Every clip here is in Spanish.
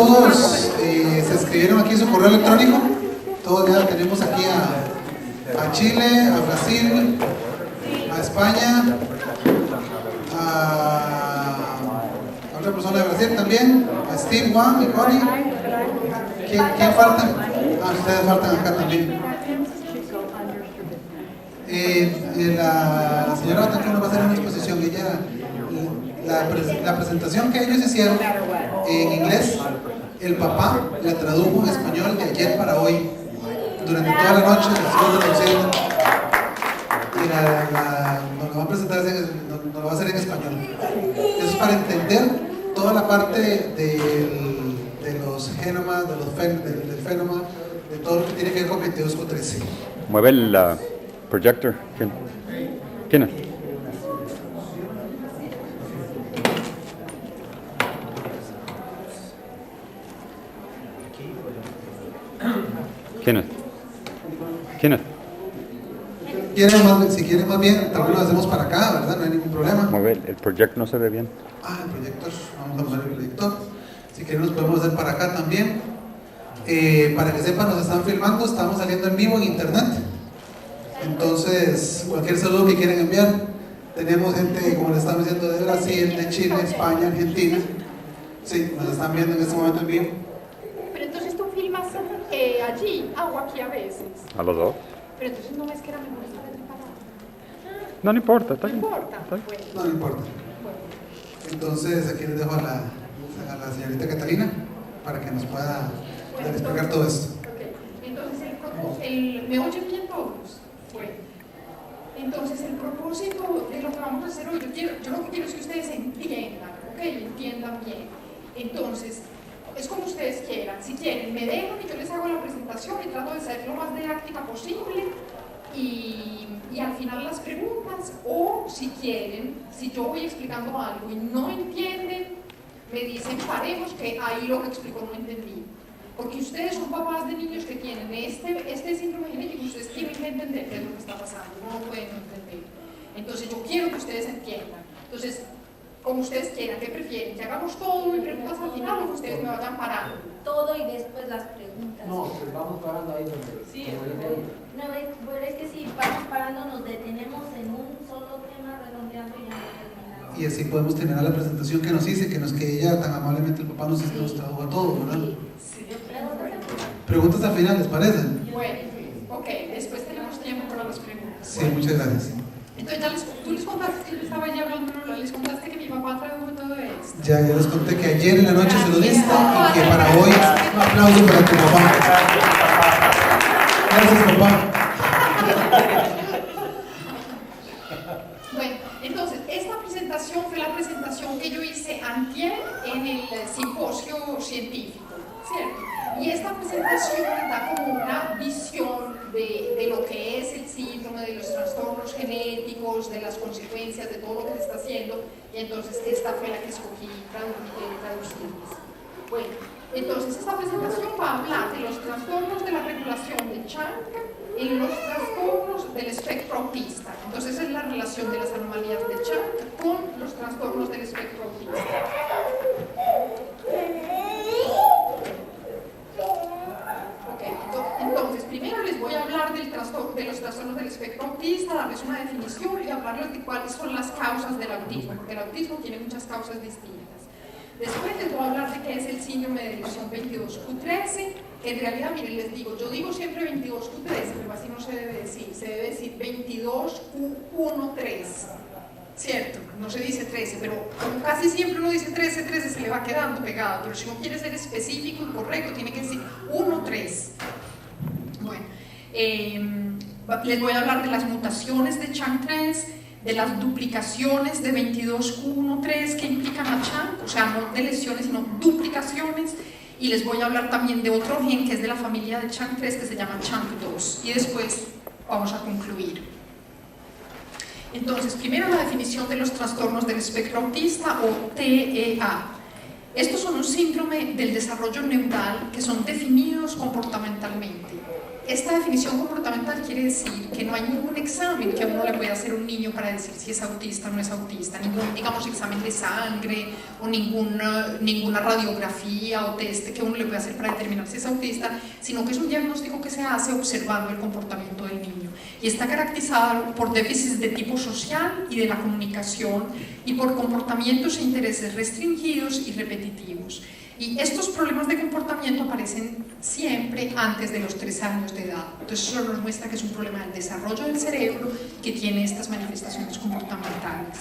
todos se escribieron aquí su correo electrónico. Todos ya tenemos aquí a Chile, a Brasil, a España, a otra persona de Brasil también, a Steve, Juan y Connie. ¿Quién falta? Ustedes faltan acá también. La señora Batanco nos va a hacer una exposición. La presentación que ellos hicieron en inglés, el papá la tradujo en español de ayer para hoy. Durante toda la noche estuvo traduciendo. Y nos lo va a presentar, nos lo va a hacer en español. Eso es para entender toda la parte de los genomas, del fenoma, de todo lo que tiene que ver con 22q13. Mueve el projector. ¿Quién es? ¿Quién es? Si quieren más bien, tal vez lo hacemos para acá, ¿verdad? No hay ningún problema. Mueve el proyector, no se ve bien. El proyector, vamos a mover el proyector. Si quieren nos podemos hacer para acá también. Para que sepan, nos están filmando, estamos saliendo en vivo en internet. Entonces, cualquier saludo que quieran enviar. Tenemos gente, como les estamos diciendo, de Brasil, de Chile, España, Argentina. Sí, nos están viendo en este momento en vivo. Pero entonces tú filmas allí o aquí a veces. A los dos. Pero entonces no ves que era mejor estar preparado. No importa, está No bien. importa. Bueno. No importa. Entonces, aquí les dejo a la señorita Catalina para que nos pueda explicar todo esto. Okay. Entonces, ¿me oyen bien todos? Bueno. Entonces, el propósito de lo que vamos a hacer hoy, yo lo que quiero es que ustedes entiendan, ¿ok? Entiendan bien. Entonces, es como ustedes quieran. Si quieren, me dejan y yo les hago la presentación y trato de ser lo más didáctica posible y al final las preguntas, o si quieren, si yo voy explicando algo y no entienden, me dicen paremos que ahí lo que explico no entendí. Porque ustedes son papás de niños que tienen este síndrome genético y ustedes tienen que entender qué es lo que está pasando, no lo pueden entender. Entonces yo quiero que ustedes entiendan. Entonces, como ustedes quieran, ¿qué prefieren? ¿Que hagamos todo y preguntas al final o que ustedes me vayan parando? Todo y después las preguntas. No, pues vamos parando ahí donde... Sí, no, es que si vamos parando nos detenemos en un solo tema redondeando y ya no terminamos. Y así podemos terminar la presentación que nos hice, que ella tan amablemente, el papá nos trajo a todo, ¿verdad? Sí. Preguntas al final, ¿les parece? Bueno, ok, después tenemos tiempo para las preguntas. Sí, muchas gracias. Entonces, tú les contaste que yo estaba ya hablando, les contaste que mi papá tradujo todo esto. Ya les conté que ayer en la noche se lo diste y que para hoy un aplauso para tu papá. Gracias, papá. Bueno, entonces, esta presentación fue la presentación que yo hice antier en el simposio científico, ¿cierto? Y esta presentación da como una visión de lo que es el síndrome, de los trastornos genéticos, de las consecuencias, de todo lo que se está haciendo, y entonces esta fue la que escogí traducirles. Bueno, entonces esta presentación va a hablar de los trastornos de la regulación de Chang y los trastornos del espectro autista. Entonces esa es la relación de las anomalías de Chang con los trastornos del espectro autista. Entonces, primero les voy a hablar de los trastornos del espectro autista, darles una definición y hablarles de cuáles son las causas del autismo, porque el autismo tiene muchas causas distintas. Después les voy a hablar de qué es el síndrome de lesión 22q13, que en realidad, miren, les digo, yo digo siempre 22q13, pero así no se debe decir 22q13, ¿cierto? No se dice 13, pero como casi siempre uno dice 13 se le va quedando pegado, pero si uno quiere ser específico y correcto, tiene que decir 1-3. Bueno, les voy a hablar de las mutaciones de Chang3, de las duplicaciones de 22q13 que implican a Chang, o sea, no de lesiones, sino duplicaciones, y les voy a hablar también de otro gen que es de la familia de Chang3 que se llama Chang2, y después vamos a concluir. Entonces, primero la definición de los trastornos del espectro autista o TEA. Estos son un síndrome del desarrollo neural que son definidos comportamentalmente. esta definición comportamental quiere decir que no hay ningún examen que uno le pueda hacer a un niño para decir si es autista o no es autista, ningún, digamos, examen de sangre o ninguna radiografía o test que uno le pueda hacer para determinar si es autista, sino que es un diagnóstico que se hace observando el comportamiento del niño y está caracterizado por déficits de tipo social y de la comunicación y por comportamientos e intereses restringidos y repetitivos. Y estos problemas de comportamiento aparecen siempre antes de los 3 años de edad. Entonces eso nos muestra que es un problema del desarrollo del cerebro que tiene estas manifestaciones comportamentales.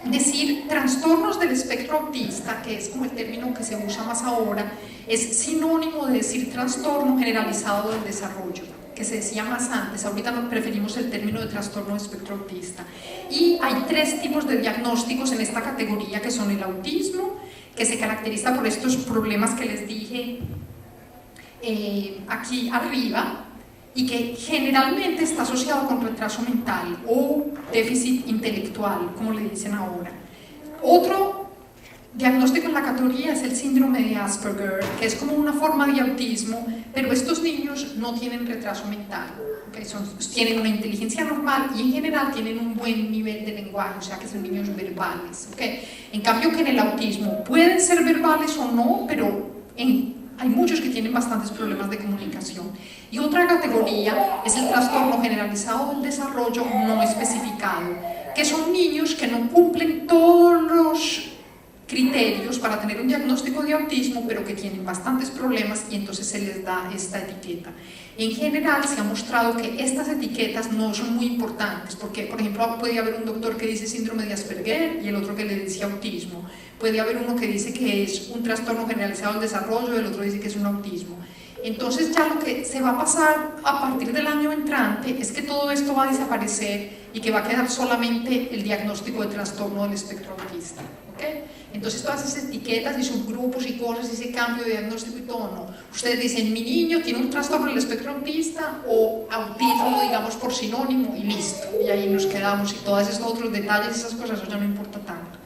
Decir trastornos del espectro autista, que es como el término que se usa más ahora, es sinónimo de decir trastorno generalizado del desarrollo, que se decía más antes. Ahorita nos preferimos el término de trastorno de espectro autista. Y hay 3 tipos de diagnósticos en esta categoría, que son el autismo, que se caracteriza por estos problemas que les dije aquí arriba y que generalmente está asociado con retraso mental o déficit intelectual, como le dicen ahora. Otro diagnóstico en la categoría es el síndrome de Asperger, que es como una forma de autismo, pero estos niños no tienen retraso mental, ¿okay? Tienen una inteligencia normal y en general tienen un buen nivel de lenguaje, o sea que son niños verbales, ¿okay? En cambio que en el autismo pueden ser verbales o no, pero hay muchos que tienen bastantes problemas de comunicación. Y otra categoría es el trastorno generalizado del desarrollo no especificado, que son niños que no cumplen todos los criterios para tener un diagnóstico de autismo, pero que tienen bastantes problemas y entonces se les da esta etiqueta. En general se ha mostrado que estas etiquetas no son muy importantes, porque por ejemplo puede haber un doctor que dice síndrome de Asperger y el otro que le dice autismo, puede haber uno que dice que es un trastorno generalizado del desarrollo y el otro dice que es un autismo. Entonces ya lo que se va a pasar a partir del año entrante es que todo esto va a desaparecer y que va a quedar solamente el diagnóstico de trastorno del espectro autista, ¿okay? Entonces todas esas etiquetas y subgrupos y cosas, ese cambio de diagnóstico y todo, no. Ustedes dicen, mi niño tiene un trastorno del espectro autista o autismo, digamos, por sinónimo y listo. Y ahí nos quedamos y todos esos otros detalles, esas cosas, eso ya no importa tanto.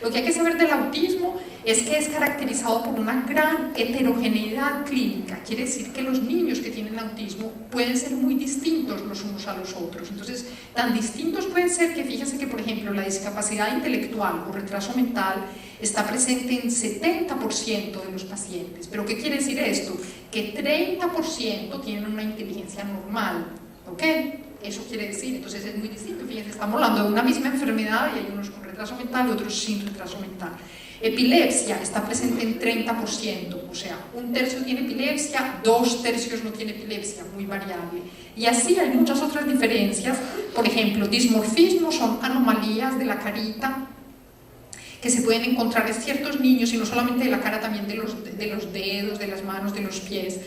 Lo que hay que saber del autismo es que es caracterizado por una gran heterogeneidad clínica. Quiere decir que los niños que tienen autismo pueden ser muy distintos los unos a los otros. Entonces, tan distintos pueden ser que fíjense que, por ejemplo, la discapacidad intelectual o retraso mental está presente en 70% de los pacientes. ¿Pero qué quiere decir esto? Que 30% tienen una inteligencia normal, ¿ok? Eso quiere decir, entonces es muy distinto. Fíjense, estamos hablando de una misma enfermedad y hay unos con retraso mental y otros sin retraso mental. Epilepsia está presente en 30%, o sea, 1/3 tiene epilepsia, 2/3 no tiene epilepsia, muy variable. Y así hay muchas otras diferencias. Por ejemplo, dismorfismo son anomalías de la carita que se pueden encontrar en ciertos niños, y no solamente de la cara, también de los dedos, de las manos, de los pies,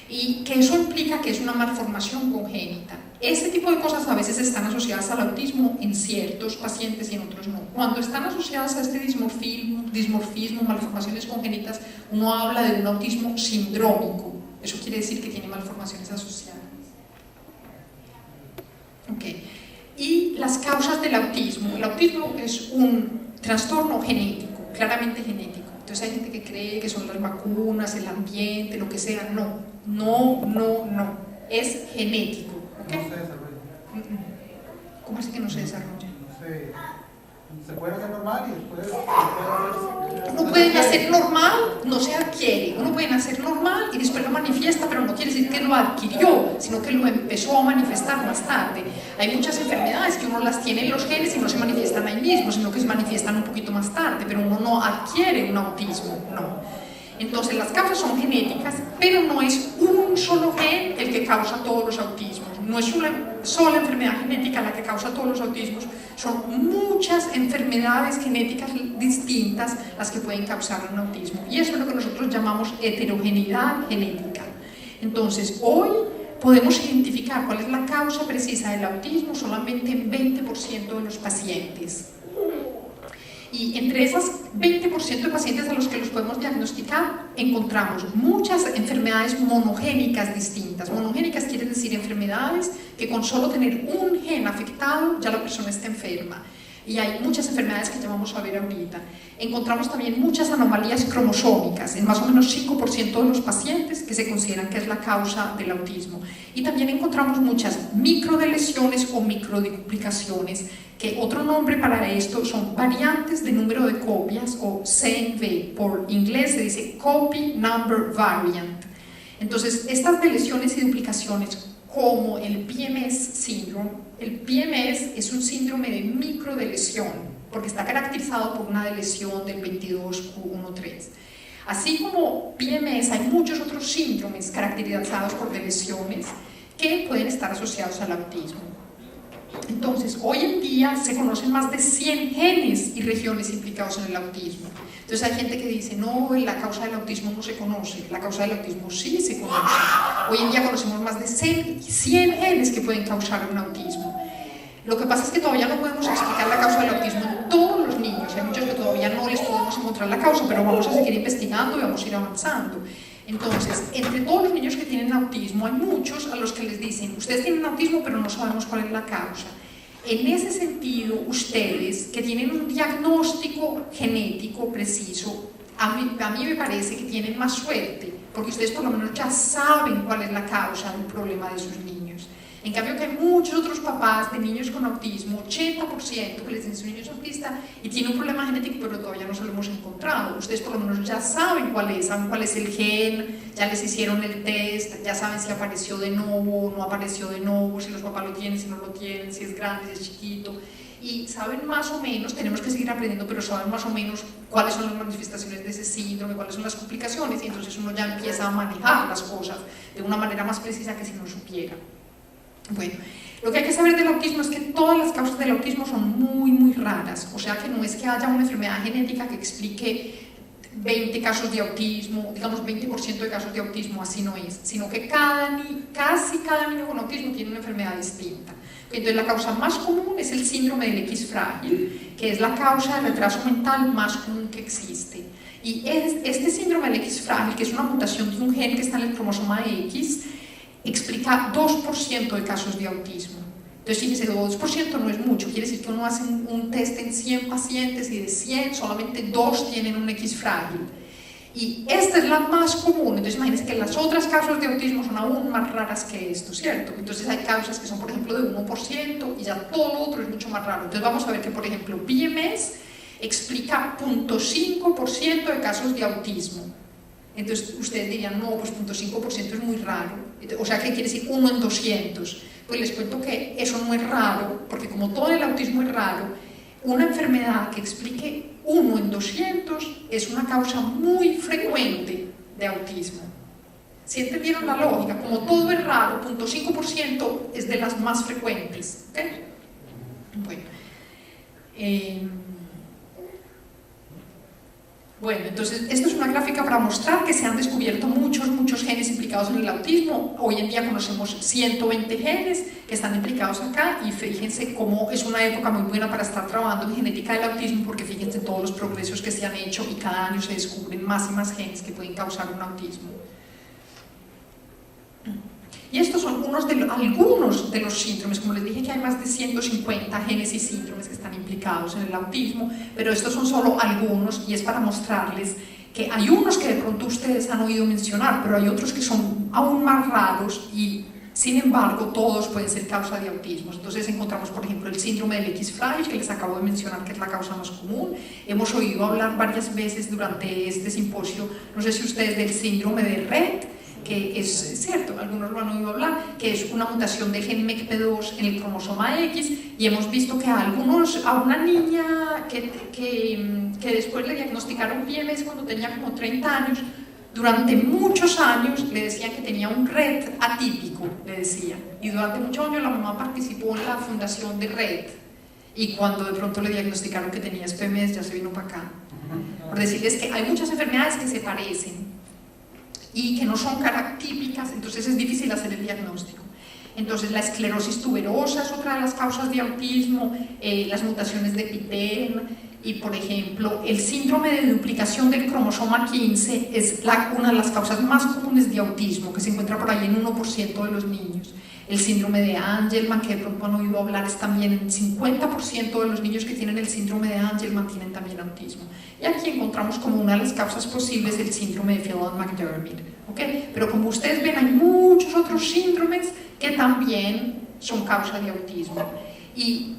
y que eso implica que es una malformación congénita. Ese tipo de cosas a veces están asociadas al autismo en ciertos pacientes y en otros no. Cuando están asociadas a este dismorfismo, malformaciones congénitas, uno habla de un autismo sindrómico. Eso quiere decir que tiene malformaciones asociadas. Okay. Y las causas del autismo. El autismo es un trastorno genético, claramente genético. Entonces hay gente que cree que son las vacunas, el ambiente, lo que sea. No. Es genético. ¿Okay? No se desarrolla. ¿Cómo así que no se desarrolla? Se puede hacer normal y después Uno puede nacer normal, no se adquiere. Uno puede nacer normal y después lo manifiesta, pero no quiere decir que lo adquirió, sino que lo empezó a manifestar más tarde. Hay muchas enfermedades que uno las tiene en los genes y no se manifiestan ahí mismo, sino que se manifiestan un poquito más tarde, pero uno no adquiere un autismo, no. Entonces las causas son genéticas, pero no es un solo gen el que causa todos los autismos. No es una sola enfermedad genética la que causa todos los autismos, son muchas enfermedades genéticas distintas las que pueden causar un autismo. Y eso es lo que nosotros llamamos heterogeneidad genética. Entonces, hoy podemos identificar cuál es la causa precisa del autismo solamente en 20% de los pacientes. Y entre esas 20% de pacientes a los que los podemos diagnosticar, encontramos muchas enfermedades monogénicas distintas. Monogénicas quiere decir enfermedades que con solo tener un gen afectado ya la persona está enferma. y hay muchas enfermedades que ya vamos a ver ahorita. Encontramos también muchas anomalías cromosómicas en más o menos 5% de los pacientes que se consideran que es la causa del autismo. Y también encontramos muchas microdelesiones o microdeduplicaciones, que otro nombre para esto son variantes de número de copias o CNV, por inglés se dice Copy Number Variant. Entonces, estas deleciones y duplicaciones, como el PMS síndrome, el PMS es un síndrome de microdelesión, porque está caracterizado por una delesión del 22q13. Así como PMS, hay muchos otros síndromes caracterizados por deleciones que pueden estar asociados al autismo. Entonces, hoy en día se conocen más de 100 genes y regiones implicados en el autismo. Entonces hay gente que dice, no, la causa del autismo no se conoce. La causa del autismo sí se conoce. Hoy en día conocemos más de 100 genes que pueden causar un autismo. Lo que pasa es que todavía no podemos explicar la causa del autismo en todos los niños. Hay muchos que todavía no les podemos encontrar la causa, pero vamos a seguir investigando y vamos a ir avanzando. Entonces, entre todos los niños que tienen autismo, hay muchos a los que les dicen, ustedes tienen autismo, pero no sabemos cuál es la causa. En ese sentido, ustedes que tienen un diagnóstico genético preciso, a mí me parece que tienen más suerte, porque ustedes por lo menos ya saben cuál es la causa del problema de sus niños. En cambio que hay muchos otros papás de niños con autismo, 80% que les dicen su niño es autista y tiene un problema genético, pero todavía no se lo hemos encontrado. Ustedes por lo menos ya saben cuál es el gen, ya les hicieron el test, ya saben si apareció de nuevo, no apareció de nuevo, si los papás lo tienen, si no lo tienen, si es grande, si es chiquito. Y saben más o menos, tenemos que seguir aprendiendo, pero saben más o menos cuáles son las manifestaciones de ese síndrome, cuáles son las complicaciones, y entonces uno ya empieza a manejar las cosas de una manera más precisa que si no supiera. Bueno, lo que hay que saber del autismo es que todas las causas del autismo son muy raras, o sea que no es que haya una enfermedad genética que explique 20 casos de autismo, digamos 20% de casos de autismo, así no es, sino que casi cada niño con autismo tiene una enfermedad distinta. Entonces la causa más común es el síndrome del X frágil, que es la causa de retraso mental más común que existe. Y este síndrome del X frágil, que es una mutación de un gen que está en el cromosoma X, explica 2% de casos de autismo. Entonces, fíjense, 2% no es mucho, quiere decir que uno hace un test en 100 pacientes y de 100 solamente 2 tienen un X frágil. Y esta es la más común, entonces imagínense que las otras causas de autismo son aún más raras que esto, ¿cierto? Entonces hay causas que son, por ejemplo, de 1% y ya todo lo otro es mucho más raro. Entonces vamos a ver que, por ejemplo, PMS explica 0.5% de casos de autismo. Entonces ustedes dirían, no, pues 0.5% es muy raro. O sea, ¿qué quiere decir 1 en 200? Pues les cuento que eso no es raro, porque como todo el autismo es raro, una enfermedad que explique 1 en 200 es una causa muy frecuente de autismo. ¿Sí entendieron la lógica? Como todo es raro, 0.5% es de las más frecuentes. ¿Okay? Bueno, entonces esto es una gráfica para mostrar que se han descubierto muchos genes implicados en el autismo. Hoy en día conocemos 120 genes que están implicados acá y fíjense cómo es una época muy buena para estar trabajando en genética del autismo, porque fíjense todos los progresos que se han hecho y cada año se descubren más y más genes que pueden causar un autismo. Y estos son algunos de los síndromes. Como les dije que hay más de 150 genes y síndromes que están implicados en el autismo, pero estos son solo algunos y es para mostrarles que hay unos que de pronto ustedes han oído mencionar, pero hay otros que son aún más raros y sin embargo todos pueden ser causa de autismo. Entonces encontramos, por ejemplo, el síndrome del X frágil, que les acabo de mencionar que es la causa más común. Hemos oído hablar varias veces durante este simposio, no sé si ustedes, del síndrome de Rett, que es cierto, algunos lo han oído hablar, que es una mutación del gen MECP2 en el cromosoma X, y hemos visto que a una niña que después le diagnosticaron PMS cuando tenía como 30 años, durante muchos años le decían que tenía un Rett atípico, le decían, y durante muchos años la mamá participó en la fundación de Rett, y cuando de pronto le diagnosticaron que tenía PMS ya se vino para acá. Por decirles que hay muchas enfermedades que se parecen y que no son típicas, entonces es difícil hacer el diagnóstico. Entonces la esclerosis tuberosa es otra de las causas de autismo, las mutaciones de PTEN, y por ejemplo el síndrome de duplicación del cromosoma 15 es una de las causas más comunes de autismo, que se encuentra por ahí en 1% de los niños. El síndrome de Angelman, que de pronto han oído hablar, es también el 50% de los niños que tienen el síndrome de Angelman tienen también autismo. Y aquí encontramos como una de las causas posibles el síndrome de Phelan-McDermid. ¿Okay? Pero como ustedes ven, hay muchos otros síndromes que también son causa de autismo. Y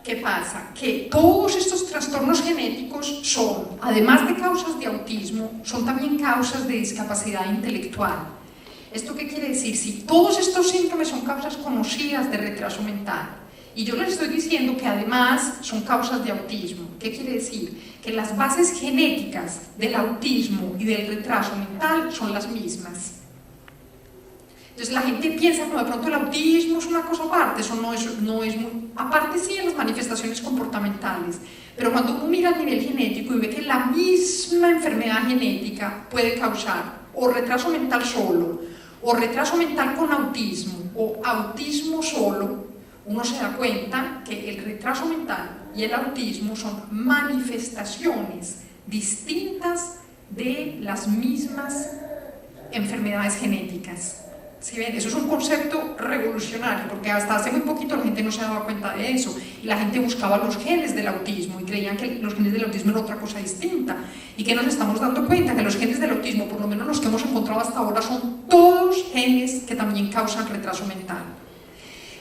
¿qué pasa? Que todos estos trastornos genéticos son, además de causas de autismo, son también causas de discapacidad intelectual. ¿Esto qué quiere decir? Si todos estos síntomas son causas conocidas de retraso mental, y yo les estoy diciendo que además son causas de autismo, ¿qué quiere decir? Que las bases genéticas del autismo y del retraso mental son las mismas. Entonces la gente piensa como de pronto el autismo es una cosa aparte, eso no es muy, aparte sí en las manifestaciones comportamentales, pero cuando uno mira a nivel genético y ve que la misma enfermedad genética puede causar o retraso mental solo, o retraso mental con autismo, o autismo solo, uno se da cuenta que el retraso mental y el autismo son manifestaciones distintas de las mismas enfermedades genéticas. ¿Sí ven? Eso es un concepto revolucionario, porque hasta hace muy poquito la gente no se daba cuenta de eso, y la gente buscaba los genes del autismo y creían que los genes del autismo eran otra cosa distinta, y que nos estamos dando cuenta que los genes del autismo, por lo menos los que hemos encontrado hasta ahora, son todos genes que también causan retraso mental.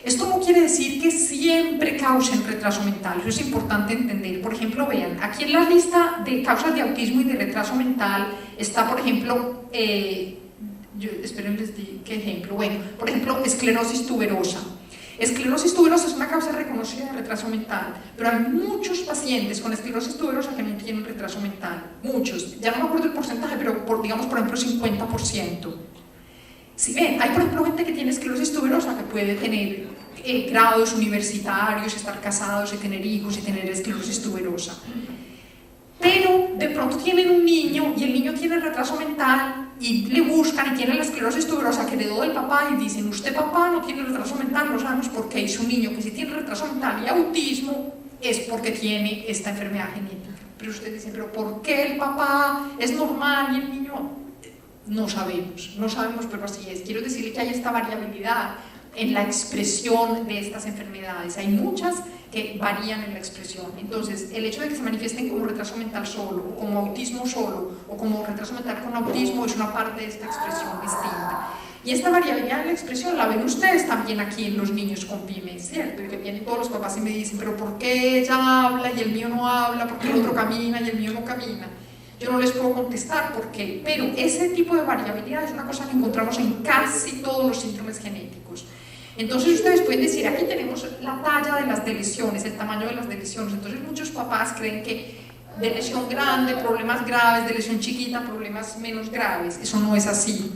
Esto no quiere decir que siempre causen retraso mental, eso es importante entender. Por ejemplo, vean, aquí en la lista de causas de autismo y de retraso mental está, por ejemplo, esperen les digo qué ejemplo. Bueno, por ejemplo, esclerosis tuberosa. Esclerosis tuberosa es una causa reconocida de retraso mental, pero hay muchos pacientes con esclerosis tuberosa que no tienen retraso mental. Muchos, ya no me acuerdo el porcentaje, pero digamos, por ejemplo, 50%. Si ven, hay por ejemplo gente que tiene esclerosis tuberosa que puede tener grados universitarios, estar casados y tener hijos y tener esclerosis tuberosa. Pero de pronto tienen un niño y el niño tiene retraso mental y le buscan y tiene la esclerosis tuberosa que heredó del papá y dicen, usted papá no tiene retraso mental, no sabemos por qué, y su niño que sí tiene retraso mental y autismo es porque tiene esta enfermedad genética. Pero ustedes dicen, pero ¿por qué el papá es normal y el niño? No sabemos, pero así es. Quiero decirle que hay esta variabilidad en la expresión de estas enfermedades. Hay muchas que varían en la expresión. Entonces, el hecho de que se manifiesten como retraso mental solo, o como autismo solo, o como retraso mental con autismo es una parte de esta expresión distinta. Y esta variabilidad en la expresión la ven ustedes también aquí en los niños con pymes, ¿cierto? Y que vienen todos los papás y me dicen, pero ¿por qué ella habla y el mío no habla? ¿Por qué el otro camina y el mío no camina? Yo no les puedo contestar por qué, pero ese tipo de variabilidad es una cosa que encontramos en casi todos los síndromes genéticos. Entonces ustedes pueden decir, aquí tenemos la talla de las deleciones, el tamaño de las deleciones. Entonces muchos papás creen que de lesión grande, problemas graves, de lesión chiquita, problemas menos graves. Eso no es así.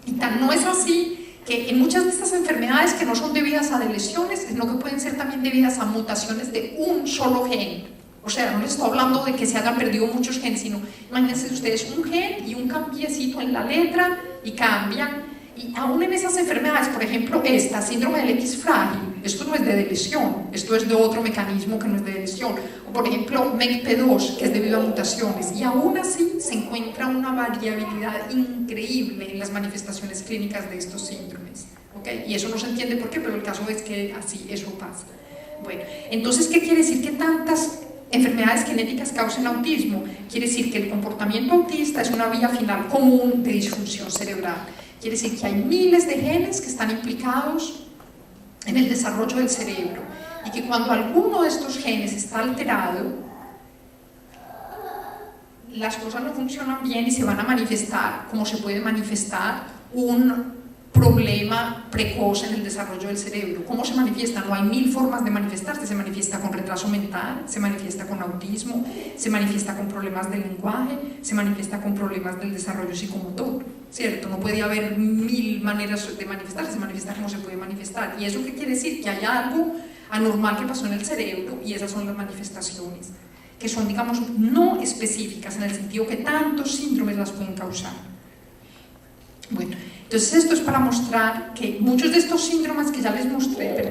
Y tan no es así que en muchas de estas enfermedades que no son debidas a lesiones, sino que pueden ser también debidas a mutaciones de un solo gen. O sea, no les estoy hablando de que se hayan perdido muchos genes, sino imagínense ustedes un gen y un cambiecito en la letra y cambian. Y aún en esas enfermedades, por ejemplo, esta, síndrome del X frágil, esto no es de lesión, esto es de otro mecanismo que no es de lesión. O por ejemplo, MECP2, que es debido a mutaciones. Y aún así se encuentra una variabilidad increíble en las manifestaciones clínicas de estos síndromes. ¿Okay? Y eso no se entiende por qué, pero el caso es que así eso pasa. Bueno, entonces, ¿qué quiere decir que tantas enfermedades genéticas causen autismo? Quiere decir que el comportamiento autista es una vía final común de disfunción cerebral. Quiere decir que hay miles de genes que están implicados en el desarrollo del cerebro y que cuando alguno de estos genes está alterado, las cosas no funcionan bien y se van a manifestar, como se puede manifestar un problema precoz en el desarrollo del cerebro. ¿Cómo se manifiesta? No hay mil formas de manifestarse. Se manifiesta con retraso mental, se manifiesta con autismo, se manifiesta con problemas del lenguaje, se manifiesta con problemas del desarrollo psicomotor, ¿cierto? No puede haber mil maneras de manifestarse, se manifiesta como se puede manifestar. ¿Y eso qué quiere decir? Que hay algo anormal que pasó en el cerebro y esas son las manifestaciones, que son, digamos, no específicas en el sentido que tantos síndromes las pueden causar. Bueno, entonces esto es para mostrar que muchos de estos síndromes que ya les mostré,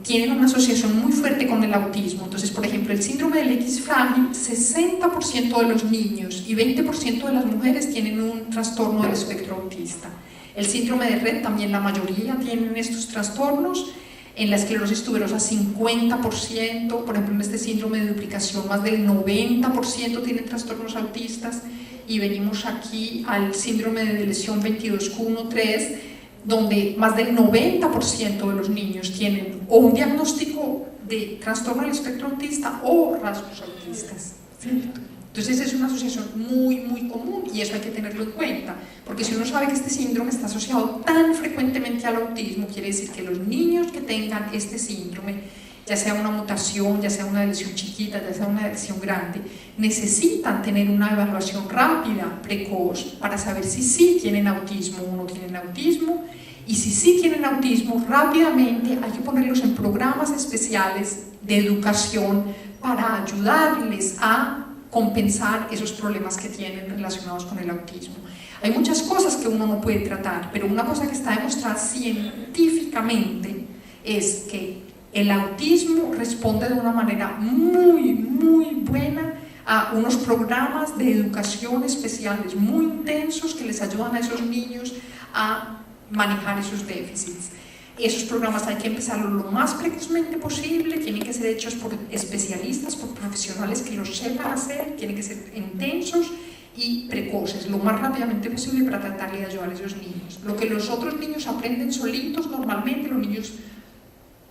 tienen una asociación muy fuerte con el autismo. Entonces, por ejemplo, el síndrome del X frágil, 60% de los niños y 20% de las mujeres tienen un trastorno del espectro autista. El síndrome de Rett también la mayoría tienen estos trastornos. En la esclerosis tuberosa 50%, por ejemplo en este síndrome de duplicación más del 90% tienen trastornos autistas, y venimos aquí al síndrome de lesión 22q13, donde más del 90% de los niños tienen o un diagnóstico de trastorno del espectro autista o rasgos autistas, ¿cierto? Entonces es una asociación muy, muy común, y eso hay que tenerlo en cuenta, porque si uno sabe que este síndrome está asociado tan frecuentemente al autismo, quiere decir que los niños que tengan este síndrome, ya sea una mutación, ya sea una lesión chiquita, ya sea una lesión grande, necesitan tener una evaluación rápida, precoz, para saber si sí tienen autismo o no tienen autismo, y si sí tienen autismo, rápidamente hay que ponerlos en programas especiales de educación para ayudarles a compensar esos problemas que tienen relacionados con el autismo. Hay muchas cosas que uno no puede tratar, pero una cosa que está demostrada científicamente es que el autismo responde de una manera muy, muy buena a unos programas de educación especiales muy intensos que les ayudan a esos niños a manejar esos déficits. Esos programas hay que empezarlos lo más precozmente posible, tienen que ser hechos por especialistas, por profesionales que los sepan hacer, tienen que ser intensos y precoces, lo más rápidamente posible, para tratar de ayudar a esos niños. Lo que los otros niños aprenden solitos, normalmente los niños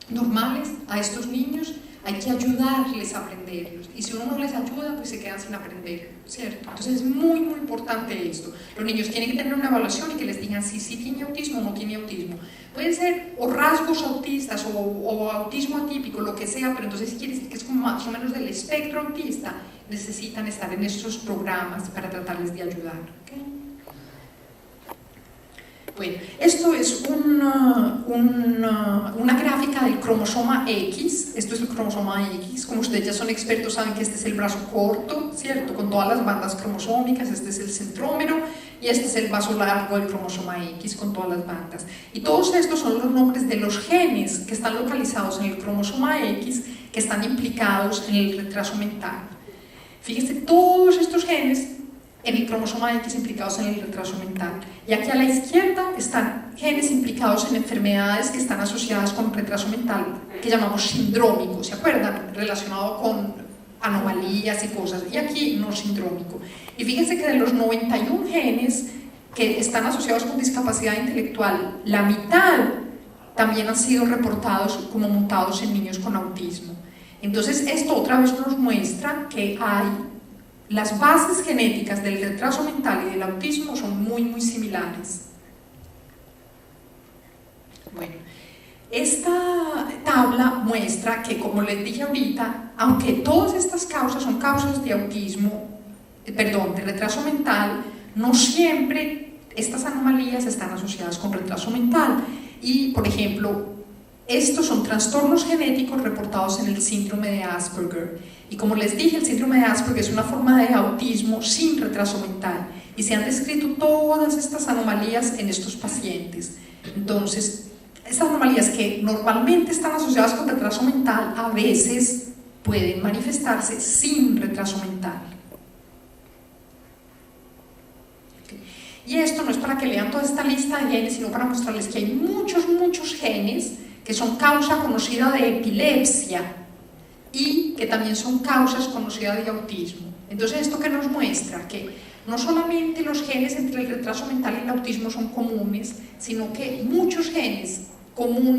normales, a estos niños hay que ayudarles a aprenderlos, y si uno no les ayuda, pues se quedan sin aprender, ¿cierto? Entonces es muy, muy importante esto. Los niños tienen que tener una evaluación y que les digan si sí tiene autismo o no tiene autismo. Pueden ser o rasgos autistas o autismo atípico, lo que sea, pero entonces quiere decir que es como más o menos del espectro autista, necesitan estar en estos programas para tratarles de ayudar, ¿okay? Bueno, esto es una gráfica del cromosoma X. Esto es el cromosoma X. Como ustedes ya son expertos, saben que este es el brazo corto, ¿cierto? Con todas las bandas cromosómicas. Este es el centrómero y este es el vaso largo del cromosoma X con todas las bandas. Y todos estos son los nombres de los genes que están localizados en el cromosoma X, que están implicados en el retraso mental. Fíjense, todos estos genes en el cromosoma X implicados en el retraso mental. Y aquí a la izquierda están genes implicados en enfermedades que están asociadas con retraso mental, que llamamos sindrómico, ¿se acuerdan? Relacionado con anomalías y cosas, y aquí no sindrómico. Y fíjense que de los 91 genes que están asociados con discapacidad intelectual, la mitad también han sido reportados como mutados en niños con autismo. Entonces esto otra vez nos muestra que hay las bases genéticas del retraso mental y del autismo son muy, muy similares. Bueno, esta tabla muestra que, como les dije ahorita, aunque todas estas causas son causas de autismo, de retraso mental, no siempre estas anomalías están asociadas con retraso mental. Y, por ejemplo, estos son trastornos genéticos reportados en el síndrome de Asperger. Y como les dije, el síndrome de Asperger es una forma de autismo sin retraso mental. Y se han descrito todas estas anomalías en estos pacientes. Entonces, estas anomalías que normalmente están asociadas con retraso mental, a veces pueden manifestarse sin retraso mental. Y esto no es para que lean toda esta lista de genes, sino para mostrarles que hay muchos, muchos genes que son causa conocida de epilepsia y que también son causas conocidas de autismo. Entonces, ¿esto qué nos muestra? Que no solamente los genes entre el retraso mental y el autismo son comunes, sino que muchos genes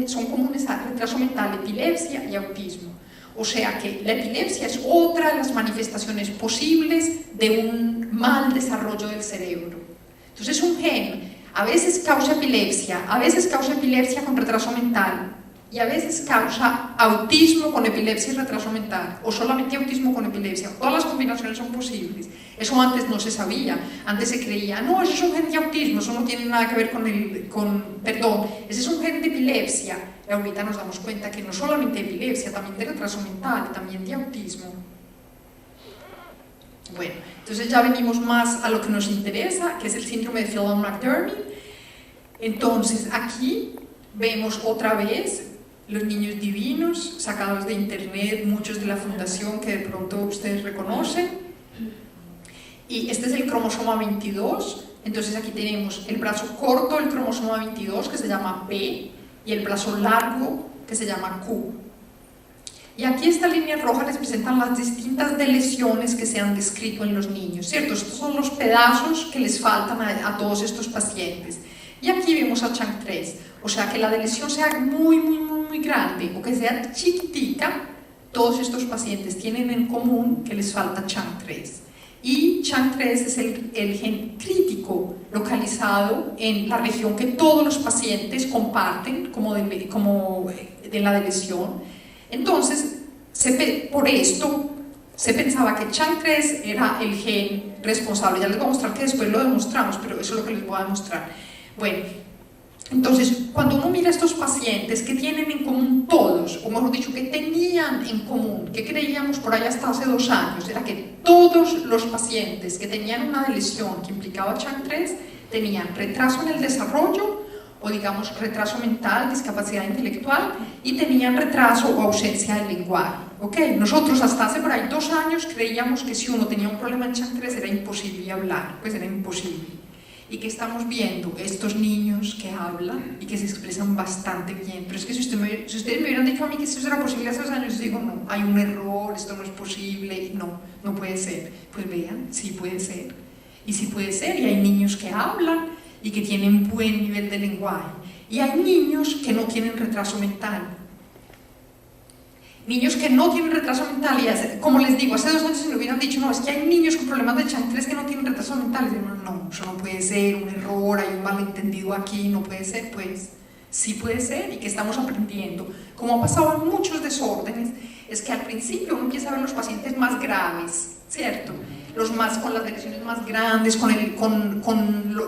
son comunes a retraso mental, epilepsia y autismo. O sea que la epilepsia es otra de las manifestaciones posibles de un mal desarrollo del cerebro. Entonces, un gen a veces causa epilepsia con retraso mental, y a veces causa autismo con epilepsia y retraso mental, o solamente autismo con epilepsia. Todas las combinaciones son posibles. Eso antes no se sabía. Antes se creía, no, ese es un gen de autismo, eso no tiene nada que ver ese es un gen de epilepsia. Y ahorita nos damos cuenta que no solamente de epilepsia, también de retraso mental, también de autismo. Bueno, entonces ya venimos más a lo que nos interesa, que es el síndrome de Phelan-McDermid. Entonces aquí vemos otra vez los niños divinos sacados de internet, muchos de la fundación que de pronto ustedes reconocen. Y este es el cromosoma 22, Entonces aquí tenemos el brazo corto del cromosoma 22 que se llama P y el brazo largo que se llama Q. Y aquí esta línea roja les presentan las distintas lesiones que se han descrito en los niños, ¿cierto? Estos son los pedazos que les faltan a todos estos pacientes. Y aquí vemos a Chang3, o sea que la lesión sea muy grande o que sea chiquitica, todos estos pacientes tienen en común que les falta Chang3. Y Chang3 es el gen crítico localizado en la región que todos los pacientes comparten como de la lesión. Entonces, por esto se pensaba que Chang3 era el gen responsable. Ya les voy a mostrar que después lo demostramos, pero eso es lo que les voy a demostrar. Bueno, entonces, cuando uno mira a estos pacientes que tienen en común todos, o mejor dicho, que tenían en común, que creíamos por ahí hasta hace 2 años, era que todos los pacientes que tenían una lesión que implicaba Chang3 tenían retraso en el desarrollo, o digamos retraso mental, discapacidad intelectual, y tenían retraso o ausencia del lenguaje. ¿Okay? Nosotros hasta hace por ahí 2 años creíamos que si uno tenía un problema en Chang3 era imposible hablar, pues era imposible. Y que estamos viendo estos niños que hablan y que se expresan bastante bien. Pero es que si ustedes me hubieran dicho a mí que eso era posible hace 2 años, digo, no, hay un error, esto no es posible, no puede ser. Pues vean, sí puede ser. Y sí puede ser, y hay niños que hablan y que tienen buen nivel de lenguaje. Y hay niños que no tienen retraso mental. Niños que no tienen retraso mental, y como les digo, hace 2 años se me hubieran dicho, no, es que hay niños con problemas de Chang3 que no tienen retraso mental. Y digo, no, eso no puede ser, un error, hay un malentendido aquí, no puede ser. Pues sí puede ser, y que estamos aprendiendo. Como ha pasado en muchos desórdenes, es que al principio uno empieza a ver los pacientes más graves, ¿cierto? Con las lesiones más grandes, con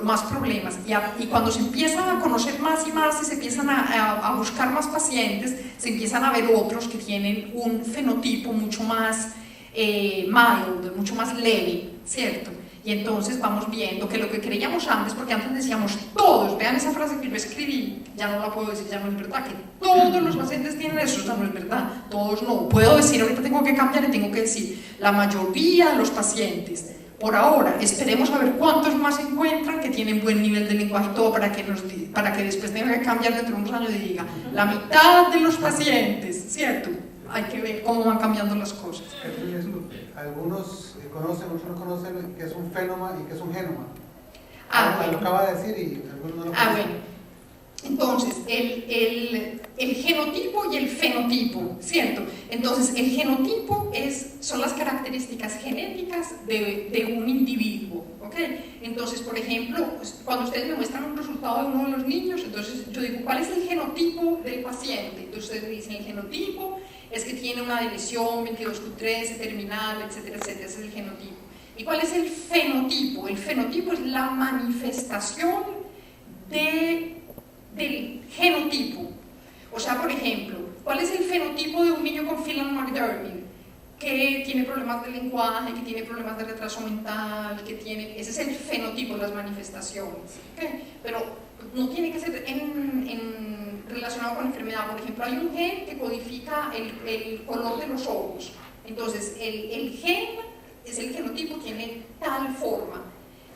más problemas, y cuando se empiezan a conocer más y más y se empiezan a buscar más pacientes, se empiezan a ver otros que tienen un fenotipo mucho más mild, mucho más leve, ¿cierto? Y entonces vamos viendo que lo que creíamos antes, porque antes decíamos todos, vean esa frase que yo escribí, ya no la puedo decir, ya no es verdad, que todos los pacientes tienen eso, ya no es verdad, todos no, puedo decir, ahorita tengo que cambiar y tengo que decir, la mayoría de los pacientes, por ahora, esperemos a ver cuántos más encuentran que tienen buen nivel de lenguaje y todo para que después tenga que cambiar dentro de unos años y diga, la mitad de los pacientes, ¿cierto? Hay que ver cómo van cambiando las cosas. Algunos conocen, muchos no conocen que es un fenoma y que es un genoma. Bueno. Lo acaba de decir y algunos no lo conocen. Bueno. Entonces, el genotipo y el fenotipo, ¿cierto? Entonces, el genotipo son las características genéticas de un individuo, ¿ok? Entonces, por ejemplo, cuando ustedes me muestran un resultado de uno de los niños, entonces yo digo, ¿cuál es el genotipo del paciente? Entonces ustedes me dicen, el genotipo es que tiene una lesión 22q13, terminal, etcétera, etcétera, ese es el genotipo. ¿Y cuál es el fenotipo? El fenotipo es la manifestación del genotipo. O sea, por ejemplo, ¿cuál es el fenotipo de un niño con Phelan-McDermid? Que tiene problemas de lenguaje, que tiene problemas de retraso mental, ese es el fenotipo, las manifestaciones, ¿okay? Pero no tiene que ser relacionado con la enfermedad. Por ejemplo, hay un gen que codifica el color de los ojos, entonces el gen es el genotipo, tiene tal forma.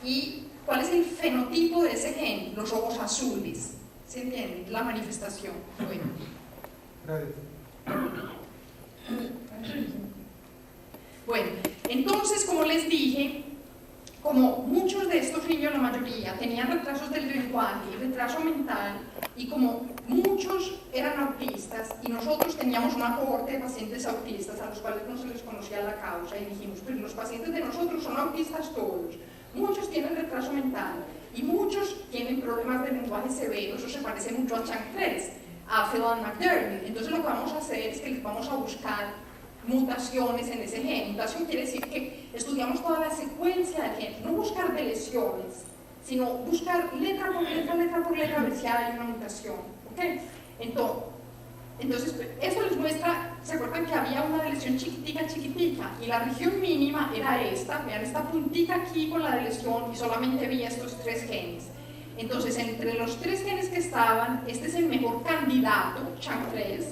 ¿Y cuál es el fenotipo de ese gen? Los ojos azules. ¿Se entiende? La manifestación. Bueno. Bueno, entonces, como les dije, como muchos de estos niños, la mayoría, tenían retrasos del lenguaje, retraso mental, y como muchos eran autistas, y nosotros teníamos una cohorte de pacientes autistas a los cuales no se les conocía la causa, y dijimos, pues los pacientes de nosotros son autistas todos, muchos tienen retraso mental, y muchos tienen problemas de lenguaje severos, eso se parece mucho a Chang3, a Phelan-McDermid. Entonces lo que vamos a hacer es que les vamos a buscar mutaciones en ese gen. Mutación quiere decir que estudiamos toda la secuencia del gen, no buscar de lesiones, sino buscar letra por letra, a ver si hay una mutación. ¿Okay? Entonces, esto les muestra, ¿se acuerdan que había una lesión chiquitica? Y la región mínima era esta, vean esta puntita aquí con la lesión y solamente había estos 3 genes. Entonces, entre los 3 genes que estaban, este es el mejor candidato, Chang3,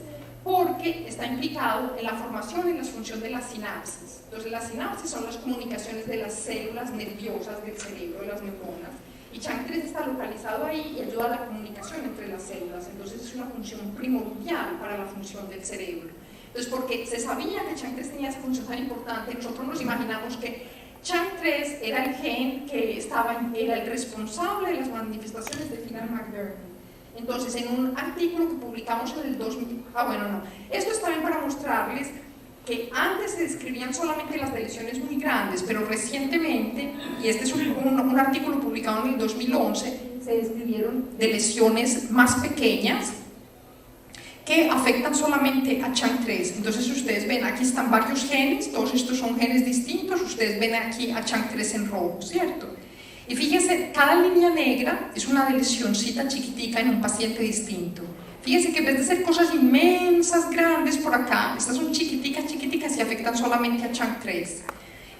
porque está implicado en la formación y la función de las sinapsis. Entonces, las sinapsis son las comunicaciones de las células nerviosas del cerebro, de las neuronas, Y Chang3 está localizado ahí y ayuda a la comunicación entre las células, entonces es una función primordial para la función del cerebro. Entonces, porque se sabía que Chang3 tenía esa función tan importante, nosotros nos imaginamos que Chang3 era el gen que era el responsable de las manifestaciones de Phelan-McDermid. Entonces, en un artículo que publicamos en el 2000, esto está bien para mostrarles que antes se describían solamente las de lesiones muy grandes, pero recientemente, y este es un artículo publicado en el 2011, se describieron de lesiones más pequeñas que afectan solamente a Chang3. Entonces ustedes ven, aquí están varios genes, todos estos son genes distintos, ustedes ven aquí a Chang3 en rojo, ¿cierto? Y fíjense, cada línea negra es una lesioncita chiquitica en un paciente distinto. Fíjense que en vez de ser cosas inmensas, grandes por acá, estas son chiquiticas y afectan solamente a Chang3.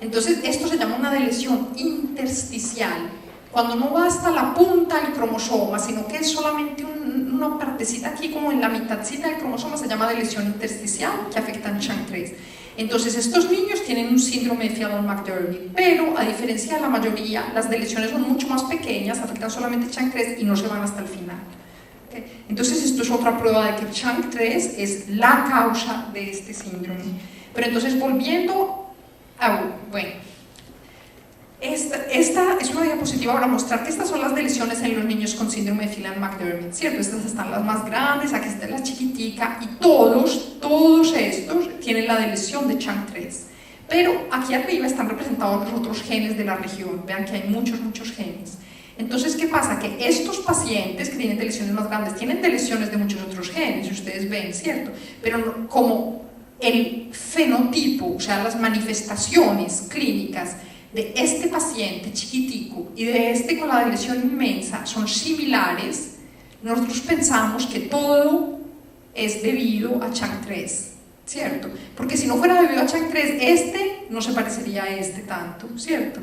Entonces esto se llama una lesión intersticial, cuando no va hasta la punta del cromosoma, sino que es solamente una partecita aquí como en la mitadcita del cromosoma, se llama lesión intersticial, que afecta a Chang3. Entonces estos niños tienen un síndrome de Phelan-McDermid, pero a diferencia de la mayoría, las lesiones son mucho más pequeñas, afectan solamente a Chang3 y no se van hasta el final. ¿Okay? Entonces esto es otra prueba de que Chang3 es la causa de este síndrome. Pero entonces volviendo a... Esta es una diapositiva para mostrar que estas son las lesiones en los niños con síndrome de Phelan-McDermid, ¿cierto? Estas están las más grandes, aquí está la chiquitica, y todos estos tienen la lesión de Chang3. Pero aquí arriba están representados los otros genes de la región, vean que hay muchos genes. Entonces, ¿qué pasa? Que estos pacientes que tienen lesiones más grandes tienen lesiones de muchos otros genes, y ustedes ven, ¿cierto? Pero como el fenotipo, o sea, las manifestaciones clínicas de este paciente chiquitico y de este con la lesión inmensa son similares, nosotros pensamos que todo es debido a Chang3, ¿cierto? Porque si no fuera debido a Chang3, este no se parecería a este tanto, ¿cierto?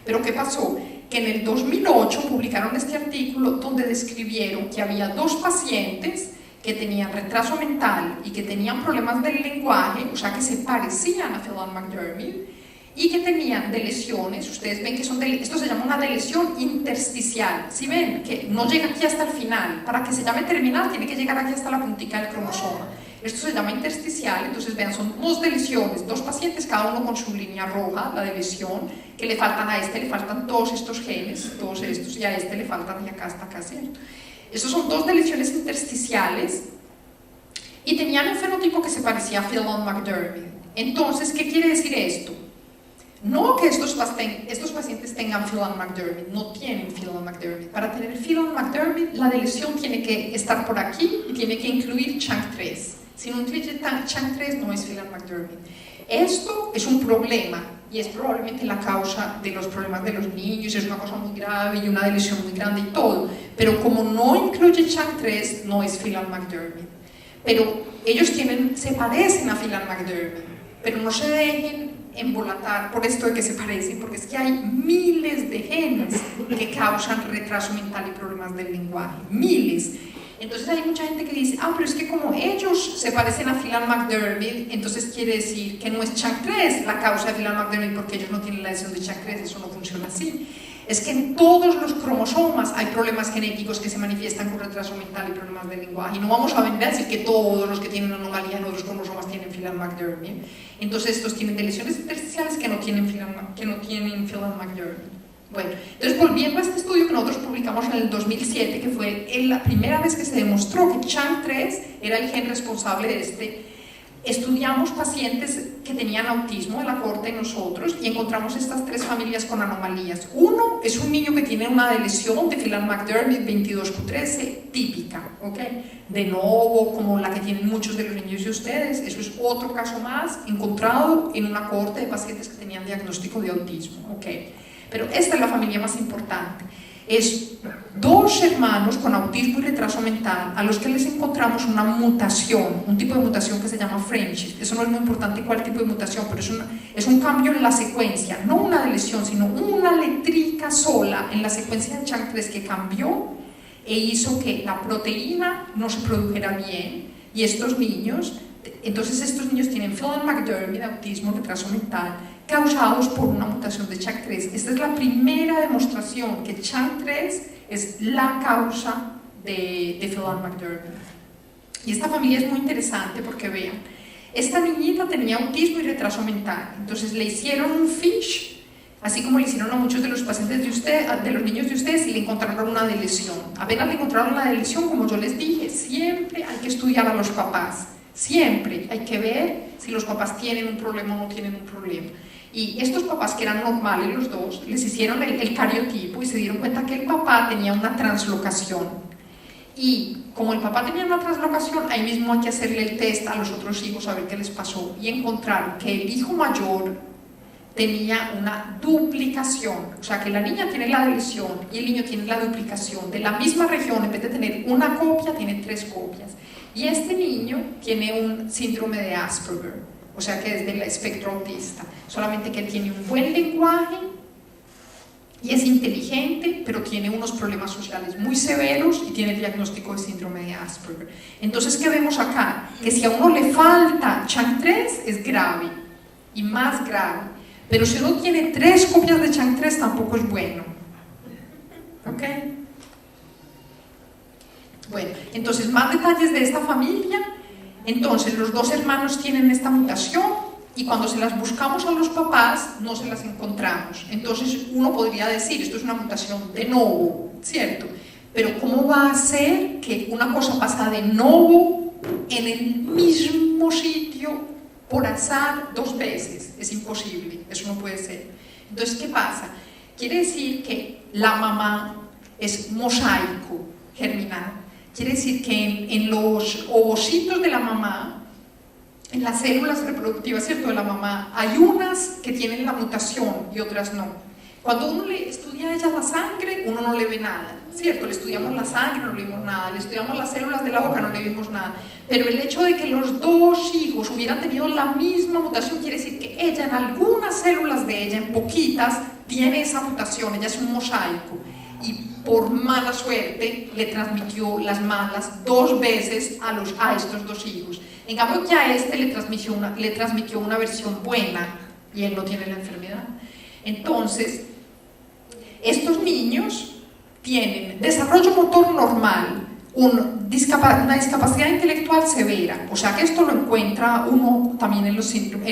Pero ¿qué pasó? Que en el 2008 publicaron este artículo donde describieron que había 2 pacientes que tenían retraso mental y que tenían problemas del lenguaje, o sea que se parecían a Phelan-McDermid, y que tenían lesiones, ustedes ven que esto se llama una lesión intersticial, si ven que no llega aquí hasta el final, para que se llame terminal tiene que llegar aquí hasta la puntica del cromosoma, esto se llama intersticial. Entonces vean, son 2 lesiones, 2 pacientes, cada uno con su línea roja, la lesión, que le faltan a este, le faltan todos estos genes, todos estos, y a este le faltan de acá hasta acá, ¿cierto? Estos son 2 lesiones intersticiales, y tenían un fenotipo que se parecía a Phelan-McDermid. Entonces, ¿qué quiere decir esto? No que estos pacientes tengan Phelan-McDermid, no tienen Phelan-McDermid. Para tener Phelan-McDermid, la lesión tiene que estar por aquí y tiene que incluir Chang3. Si no incluye Chang3, no es Phelan-McDermid. Esto es un problema y es probablemente la causa de los problemas de los niños, es una cosa muy grave y una lesión muy grande y todo. Pero como no incluye Chang3, no es Phelan-McDermid. Pero ellos se parecen a Phelan-McDermid, pero no se dejen embolatar por esto de que se parecen, porque es que hay miles de genes que causan retraso mental y problemas del lenguaje, miles. Entonces hay mucha gente que dice, pero es que como ellos se parecen a Phelan-McDermid, entonces quiere decir que no es Chang3 la causa de Phelan-McDermid porque ellos no tienen la lesión de Chang3, eso no funciona así. Es que en todos los cromosomas hay problemas genéticos que se manifiestan con retraso mental y problemas del lenguaje, y no vamos a venir a decir que todos los que tienen anomalía en otros cromosomas tienen Phelan-McDermid. Entonces estos tienen lesiones intersticiales que no tienen Phelan-McDermid. Bueno, entonces volviendo a este estudio que nosotros publicamos en el 2007, que fue la primera vez que se demostró que Chang3 era el gen responsable de este, estudiamos pacientes que tenían autismo de la corte de nosotros y encontramos estas 3 familias con anomalías. Uno es un niño que tiene una lesión de Phelan-McDermid 22q13 típica, ¿ok? De novo, como la que tienen muchos de los niños de ustedes. Eso es otro caso más encontrado en una cohorte de pacientes que tenían diagnóstico de autismo, ¿ok? Pero esta es la familia más importante. Es 2 hermanos con autismo y retraso mental a los que les encontramos una mutación, un tipo de mutación que se llama frame shift. Eso no es muy importante cuál tipo de mutación, pero es un cambio en la secuencia, no una lesión, sino una letrica sola en la secuencia de Chang3 que cambió e hizo que la proteína no se produjera bien, y estos niños tienen Phelan-McDermid, autismo, retraso mental, causados por una mutación de CHAC3. Esta es la primera demostración que CHAC3 es la causa de Phelan-McDermid. Y esta familia es muy interesante porque vean, esta niñita tenía autismo y retraso mental, entonces le hicieron un FISH, así como le hicieron a muchos de los pacientes de los niños de ustedes, y le encontraron una lesión. Apenas le encontraron la lesión, como yo les dije, siempre hay que estudiar a los papás, siempre hay que ver si los papás tienen un problema o no tienen un problema. Y estos papás, que eran normales los dos, les hicieron el cariotipo y se dieron cuenta que el papá tenía una translocación. Y como el papá tenía una translocación, ahí mismo hay que hacerle el test a los otros hijos a ver qué les pasó. Y encontraron que el hijo mayor tenía una duplicación, o sea que la niña tiene la lesión y el niño tiene la duplicación de la misma región. En vez de tener una copia, tiene 3 copias. Y este niño tiene un síndrome de Asperger, o sea que es del espectro autista, solamente que él tiene un buen lenguaje y es inteligente, pero tiene unos problemas sociales muy severos y tiene el diagnóstico de síndrome de Asperger. Entonces, ¿qué vemos acá? Que si a uno le falta CHAC3 es grave y más grave, pero si uno tiene 3 copias de CHAC3 tampoco es bueno. ¿Ok? Bueno, entonces más detalles de esta familia. Entonces los 2 hermanos tienen esta mutación y cuando se las buscamos a los papás no se las encontramos. Entonces uno podría decir, esto es una mutación de novo, ¿cierto? Pero ¿cómo va a ser que una cosa pasa de novo en el mismo sitio por azar 2 veces? Es imposible, eso no puede ser. Entonces, ¿qué pasa? Quiere decir que la mamá es mosaico germinal. Quiere decir que en los ovocitos de la mamá, en las células reproductivas, ¿cierto?, de la mamá, hay unas que tienen la mutación y otras no. Cuando uno le estudia a ella la sangre, uno no le ve nada, ¿cierto? Le estudiamos la sangre, no le vimos nada, le estudiamos las células de la boca, no le vimos nada. Pero el hecho de que los 2 hijos hubieran tenido la misma mutación quiere decir que ella, en algunas células de ella, en poquitas, tiene esa mutación, ella es un mosaico. Y por mala suerte le transmitió las malas 2 veces a estos 2 hijos. En cambio, ya a este le transmitió una versión buena y él no tiene la enfermedad. Entonces, estos niños tienen desarrollo motor normal, una discapacidad intelectual severa, o sea que esto lo encuentra uno también en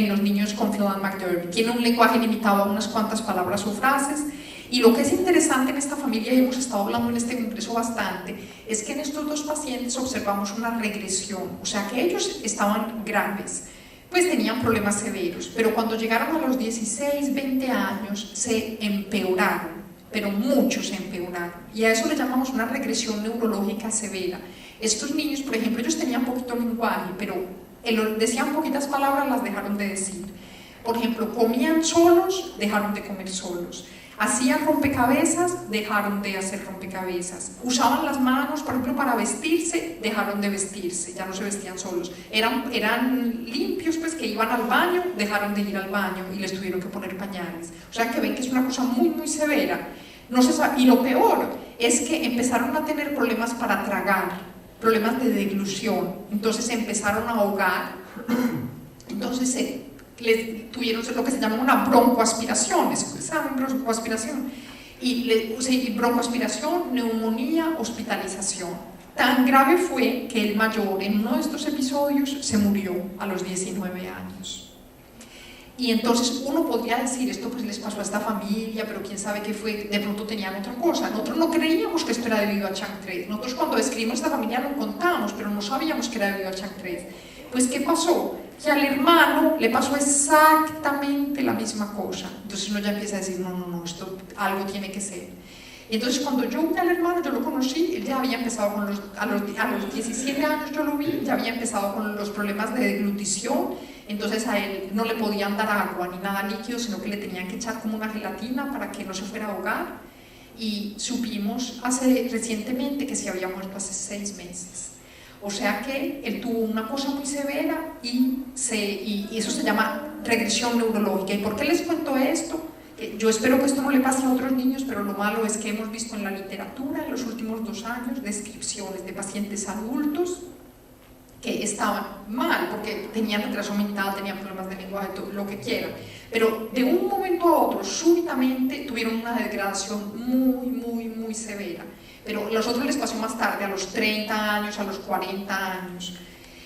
los niños con Phelan-McDermid. Tiene un lenguaje limitado a unas cuantas palabras o frases. Y lo que es interesante en esta familia, y hemos estado hablando en este congreso bastante, es que en estos 2 pacientes observamos una regresión, o sea que ellos estaban graves, pues tenían problemas severos, pero cuando llegaron a los 16, 20 años se empeoraron, pero mucho se empeoraron, y a eso le llamamos una regresión neurológica severa. Estos niños, por ejemplo, ellos tenían poquito lenguaje, pero decían poquitas palabras, las dejaron de decir. Por ejemplo, comían solos, dejaron de comer solos. Hacían rompecabezas, dejaron de hacer rompecabezas. Usaban las manos, por ejemplo, para vestirse, dejaron de vestirse, ya no se vestían solos. Eran limpios, pues, que iban al baño, dejaron de ir al baño y les tuvieron que poner pañales. O sea que ven que es una cosa muy, muy severa. No se sabe, y lo peor es que empezaron a tener problemas para tragar, problemas de deglución. Entonces se empezaron a ahogar. Entonces les tuvieron lo que se llama una broncoaspiración, ¿saben? Broncoaspiración. Y broncoaspiración, neumonía, hospitalización. Tan grave fue que el mayor, en uno de estos episodios, se murió a los 19 años. Y entonces uno podría decir, esto pues les pasó a esta familia, pero quién sabe qué fue, de pronto tenían otra cosa. Nosotros no creíamos que esto era debido a CHAC3. Nosotros cuando describimos esta familia lo contamos, pero no sabíamos que era debido a CHAC3. Pues ¿qué pasó? Que al hermano le pasó exactamente la misma cosa. Entonces uno ya empieza a decir, no, esto algo tiene que ser. Y entonces cuando yo vi al hermano, yo lo conocí, él ya había empezado con a los 17 años yo lo vi, ya había empezado con los problemas de deglutición. Entonces a él no le podían dar agua ni nada líquido, sino que le tenían que echar como una gelatina para que no se fuera a ahogar. Y supimos recientemente que se había muerto hace 6 meses. O sea que él tuvo una cosa muy severa y eso se llama regresión neurológica. ¿Y por qué les cuento esto? Yo espero que esto no le pase a otros niños, pero lo malo es que hemos visto en la literatura en los últimos 2 años descripciones de pacientes adultos que estaban mal porque tenían retraso mental, tenían problemas de lenguaje, todo lo que quieran, pero de un momento a otro, súbitamente, tuvieron una degradación muy severa. Pero a los otros les pasó más tarde, a los 30 años, a los 40 años.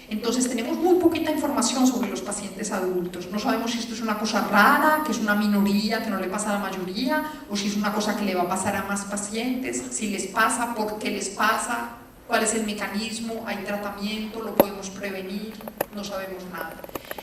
Entonces tenemos muy poquita información sobre los pacientes adultos. No sabemos si esto es una cosa rara, que es una minoría, que no le pasa a la mayoría, o si es una cosa que le va a pasar a más pacientes, si les pasa, por qué les pasa, cuál es el mecanismo, hay tratamiento, lo podemos prevenir, no sabemos nada.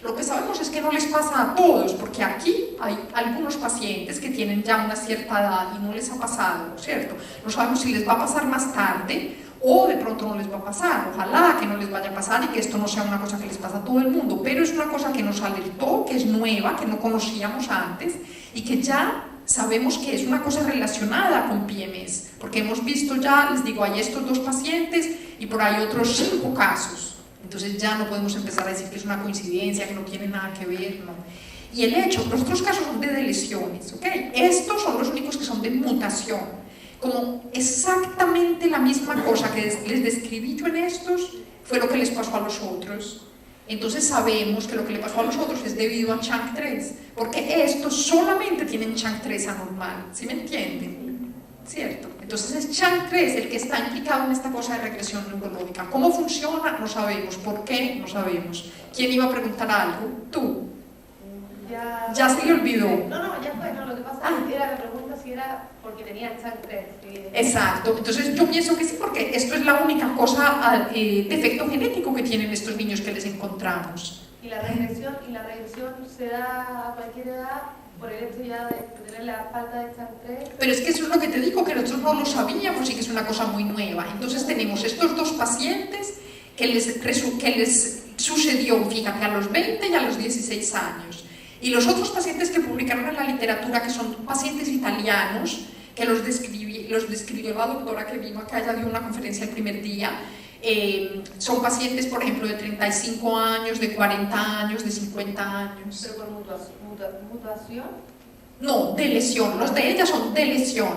Lo que sabemos es que no les pasa a todos, porque aquí hay algunos pacientes que tienen ya una cierta edad y no les ha pasado, ¿cierto? No sabemos si les va a pasar más tarde o de pronto no les va a pasar. Ojalá que no les vaya a pasar y que esto no sea una cosa que les pasa a todo el mundo, pero es una cosa que nos alertó, que es nueva, que no conocíamos antes y que ya sabemos que es una cosa relacionada con PMS, porque hemos visto ya, les digo, hay estos 2 pacientes y por ahí otros 5 casos. Entonces ya no podemos empezar a decir que es una coincidencia, que no tiene nada que ver, ¿no? Y el hecho, los otros casos son de lesiones, ¿ok? Estos son los únicos que son de mutación. Como exactamente la misma cosa que les describí yo en estos, fue lo que les pasó a los otros. Entonces sabemos que lo que le pasó a los otros es debido a Chang3, porque estos solamente tienen Chang3 anormal, ¿sí me entienden? ¿Cierto? Entonces es Chang3 el que está implicado en esta cosa de regresión neurológica. ¿Cómo funciona? No sabemos. ¿Por qué? No sabemos. ¿Quién iba a preguntar algo? ¿Tú? Ya se le olvidó. No, ya fue. No, lo que pasa era la pregunta si era porque tenía Chang3. Exacto. Entonces yo pienso que sí, porque esto es la única cosa, defecto genético que tienen estos niños que les encontramos. ¿Y la regresión se da a cualquier edad? Por el hecho ya de tener la falta de Chang3. Pero es que eso es lo que te digo, que nosotros no lo sabíamos y que es una cosa muy nueva. Entonces tenemos estos 2 pacientes que les sucedió, fíjate, a los 20 y a los 16 años. Y los otros pacientes que publicaron en la literatura, que son pacientes italianos, que los describió la doctora que vino acá, ella dio una conferencia el primer día, son pacientes, por ejemplo, de 35 años, de 40 años, de 50 años. ¿Pero por mutación? No, de lesión. Los de ella son de lesión.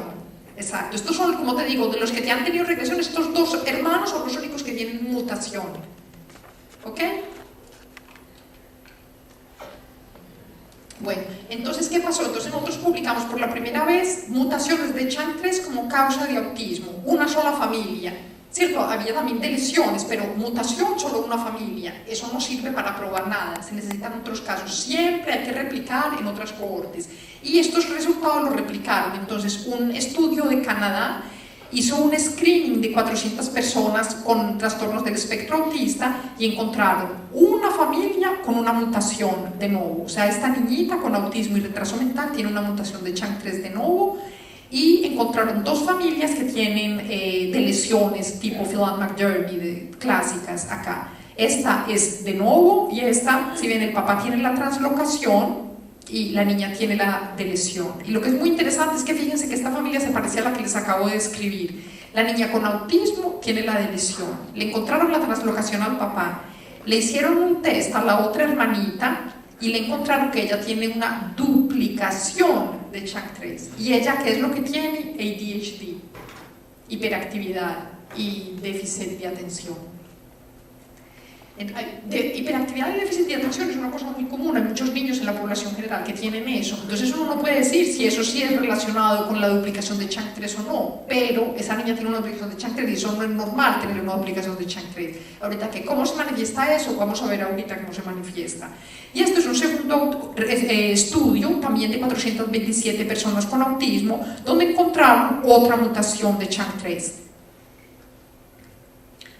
Exacto. Estos son, como te digo, de los que te han tenido regresión, estos 2 hermanos son los únicos que tienen mutación. ¿Ok? Bueno, entonces, ¿qué pasó? Entonces nosotros publicamos por la primera vez mutaciones de Chang3 como causa de autismo, una sola familia. ¿Cierto? Había también de lesiones, pero mutación solo una familia. Eso no sirve para probar nada, se necesitan otros casos. Siempre hay que replicar en otras cohortes. Y estos resultados los replicaron. Entonces, un estudio de Canadá hizo un screening de 400 personas con trastornos del espectro autista y encontraron una familia con una mutación de novo. O sea, esta niñita con autismo y retraso mental tiene una mutación de Chang3 de novo. Y encontraron 2 familias que tienen de lesiones tipo Phelan-McDermid, clásicas acá. Esta es de novo y esta, si bien el papá tiene la translocación y la niña tiene la de lesión. Y lo que es muy interesante es que fíjense que esta familia se parece a la que les acabo de describir. La niña con autismo tiene la de lesión. Le encontraron la translocación al papá. Le hicieron un test a la otra hermanita y le encontraron que ella tiene una duplicación de Chang3. ¿Y ella qué es lo que tiene? ADHD, hiperactividad y déficit de atención. Hiperactividad y déficit de atención es una cosa muy común, hay muchos niños en la población general que tienen eso. Entonces uno no puede decir si eso sí es relacionado con la duplicación de Chang3 o no, pero esa niña tiene una duplicación de Chang3 y eso no es normal tener una duplicación de Chang3. Ahorita, ¿cómo se manifiesta eso? Vamos a ver ahorita cómo se manifiesta. Y esto es un segundo estudio, también de 427 personas con autismo, donde encontraron otra mutación de Chang3.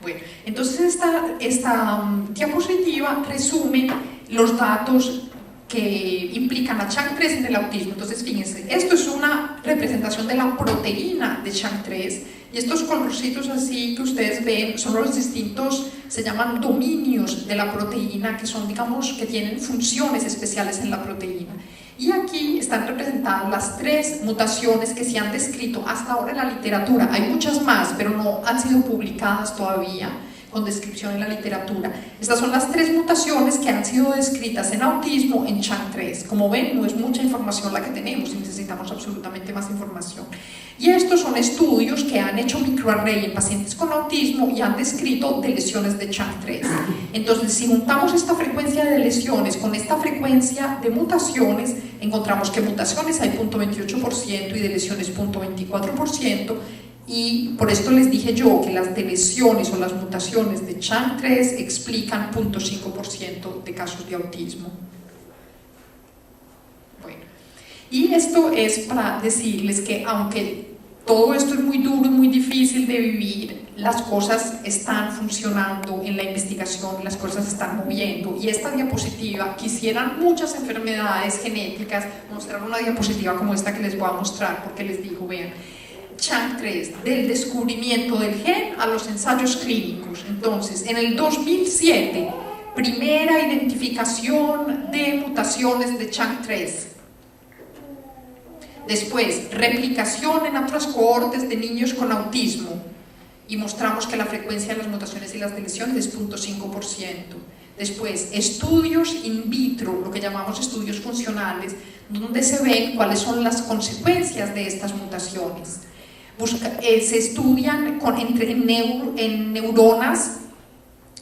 Bueno, entonces esta diapositiva resume los datos que implican a Chang3 en el autismo. Entonces, fíjense, esto es una representación de la proteína de Chang3 y estos colorcitos así que ustedes ven son los distintos, se llaman dominios de la proteína, que son, digamos, que tienen funciones especiales en la proteína. Y aquí están representadas las 3 mutaciones que se han descrito hasta ahora en la literatura. Hay muchas más, pero no han sido publicadas todavía, con descripción en la literatura. Estas son las 3 mutaciones que han sido descritas en autismo en CHAN3. Como ven, no es mucha información la que tenemos y necesitamos absolutamente más información. Y estos son estudios que han hecho microarray en pacientes con autismo y han descrito de lesiones de CHAN3. Entonces, si juntamos esta frecuencia de lesiones con esta frecuencia de mutaciones, encontramos que mutaciones hay 0.28% y de lesiones 0.24%. Y por esto les dije yo que las deleciones o las mutaciones de CHAN3 explican 0.5% de casos de autismo. Bueno, y esto es para decirles que aunque todo esto es muy duro y muy difícil de vivir, las cosas están funcionando en la investigación, las cosas se están moviendo. Y esta diapositiva, quisieran muchas enfermedades genéticas mostrar una diapositiva como esta que les voy a mostrar, porque les digo, vean, CHAN3, del descubrimiento del gen a los ensayos clínicos. Entonces, en el 2007, primera identificación de mutaciones de CHAN3. Después, replicación en otras cohortes de niños con autismo y mostramos que la frecuencia de las mutaciones y las deleciones es 0.5%. Después, estudios in vitro, lo que llamamos estudios funcionales, donde se ven cuáles son las consecuencias de estas mutaciones. Se estudian en neuronas,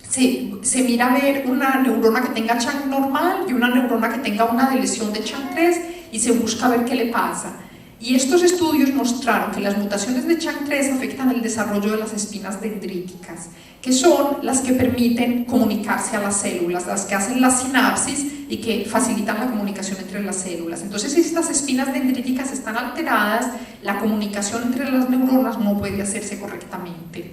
se mira a ver una neurona que tenga CHAN normal y una neurona que tenga una deleción de CHAN3 y se busca ver qué le pasa. Y estos estudios mostraron que las mutaciones de CHAN3 afectan el desarrollo de las espinas dendríticas, que son las que permiten comunicarse a las células, las que hacen la sinapsis y que facilitan la comunicación entre las células. Entonces, si estas espinas dendríticas están alteradas, la comunicación entre las neuronas no puede hacerse correctamente.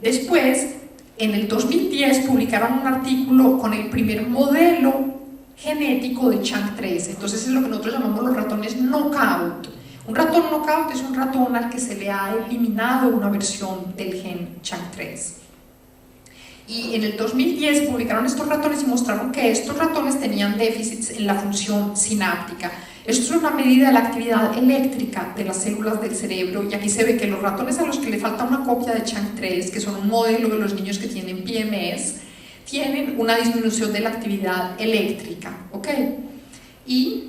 Después, en el 2010, publicaron un artículo con el primer modelo genético de CHAN3. Entonces, es lo que nosotros llamamos los ratones knockout. Un ratón knockout es un ratón al que se le ha eliminado una versión del gen CHAN3. Y en el 2010 publicaron estos ratones y mostraron que estos ratones tenían déficits en la función sináptica. Esto es una medida de la actividad eléctrica de las células del cerebro, y aquí se ve que los ratones a los que le falta una copia de CHAN3, que son un modelo de los niños que tienen PMS, tienen una disminución de la actividad eléctrica, ¿ok? Y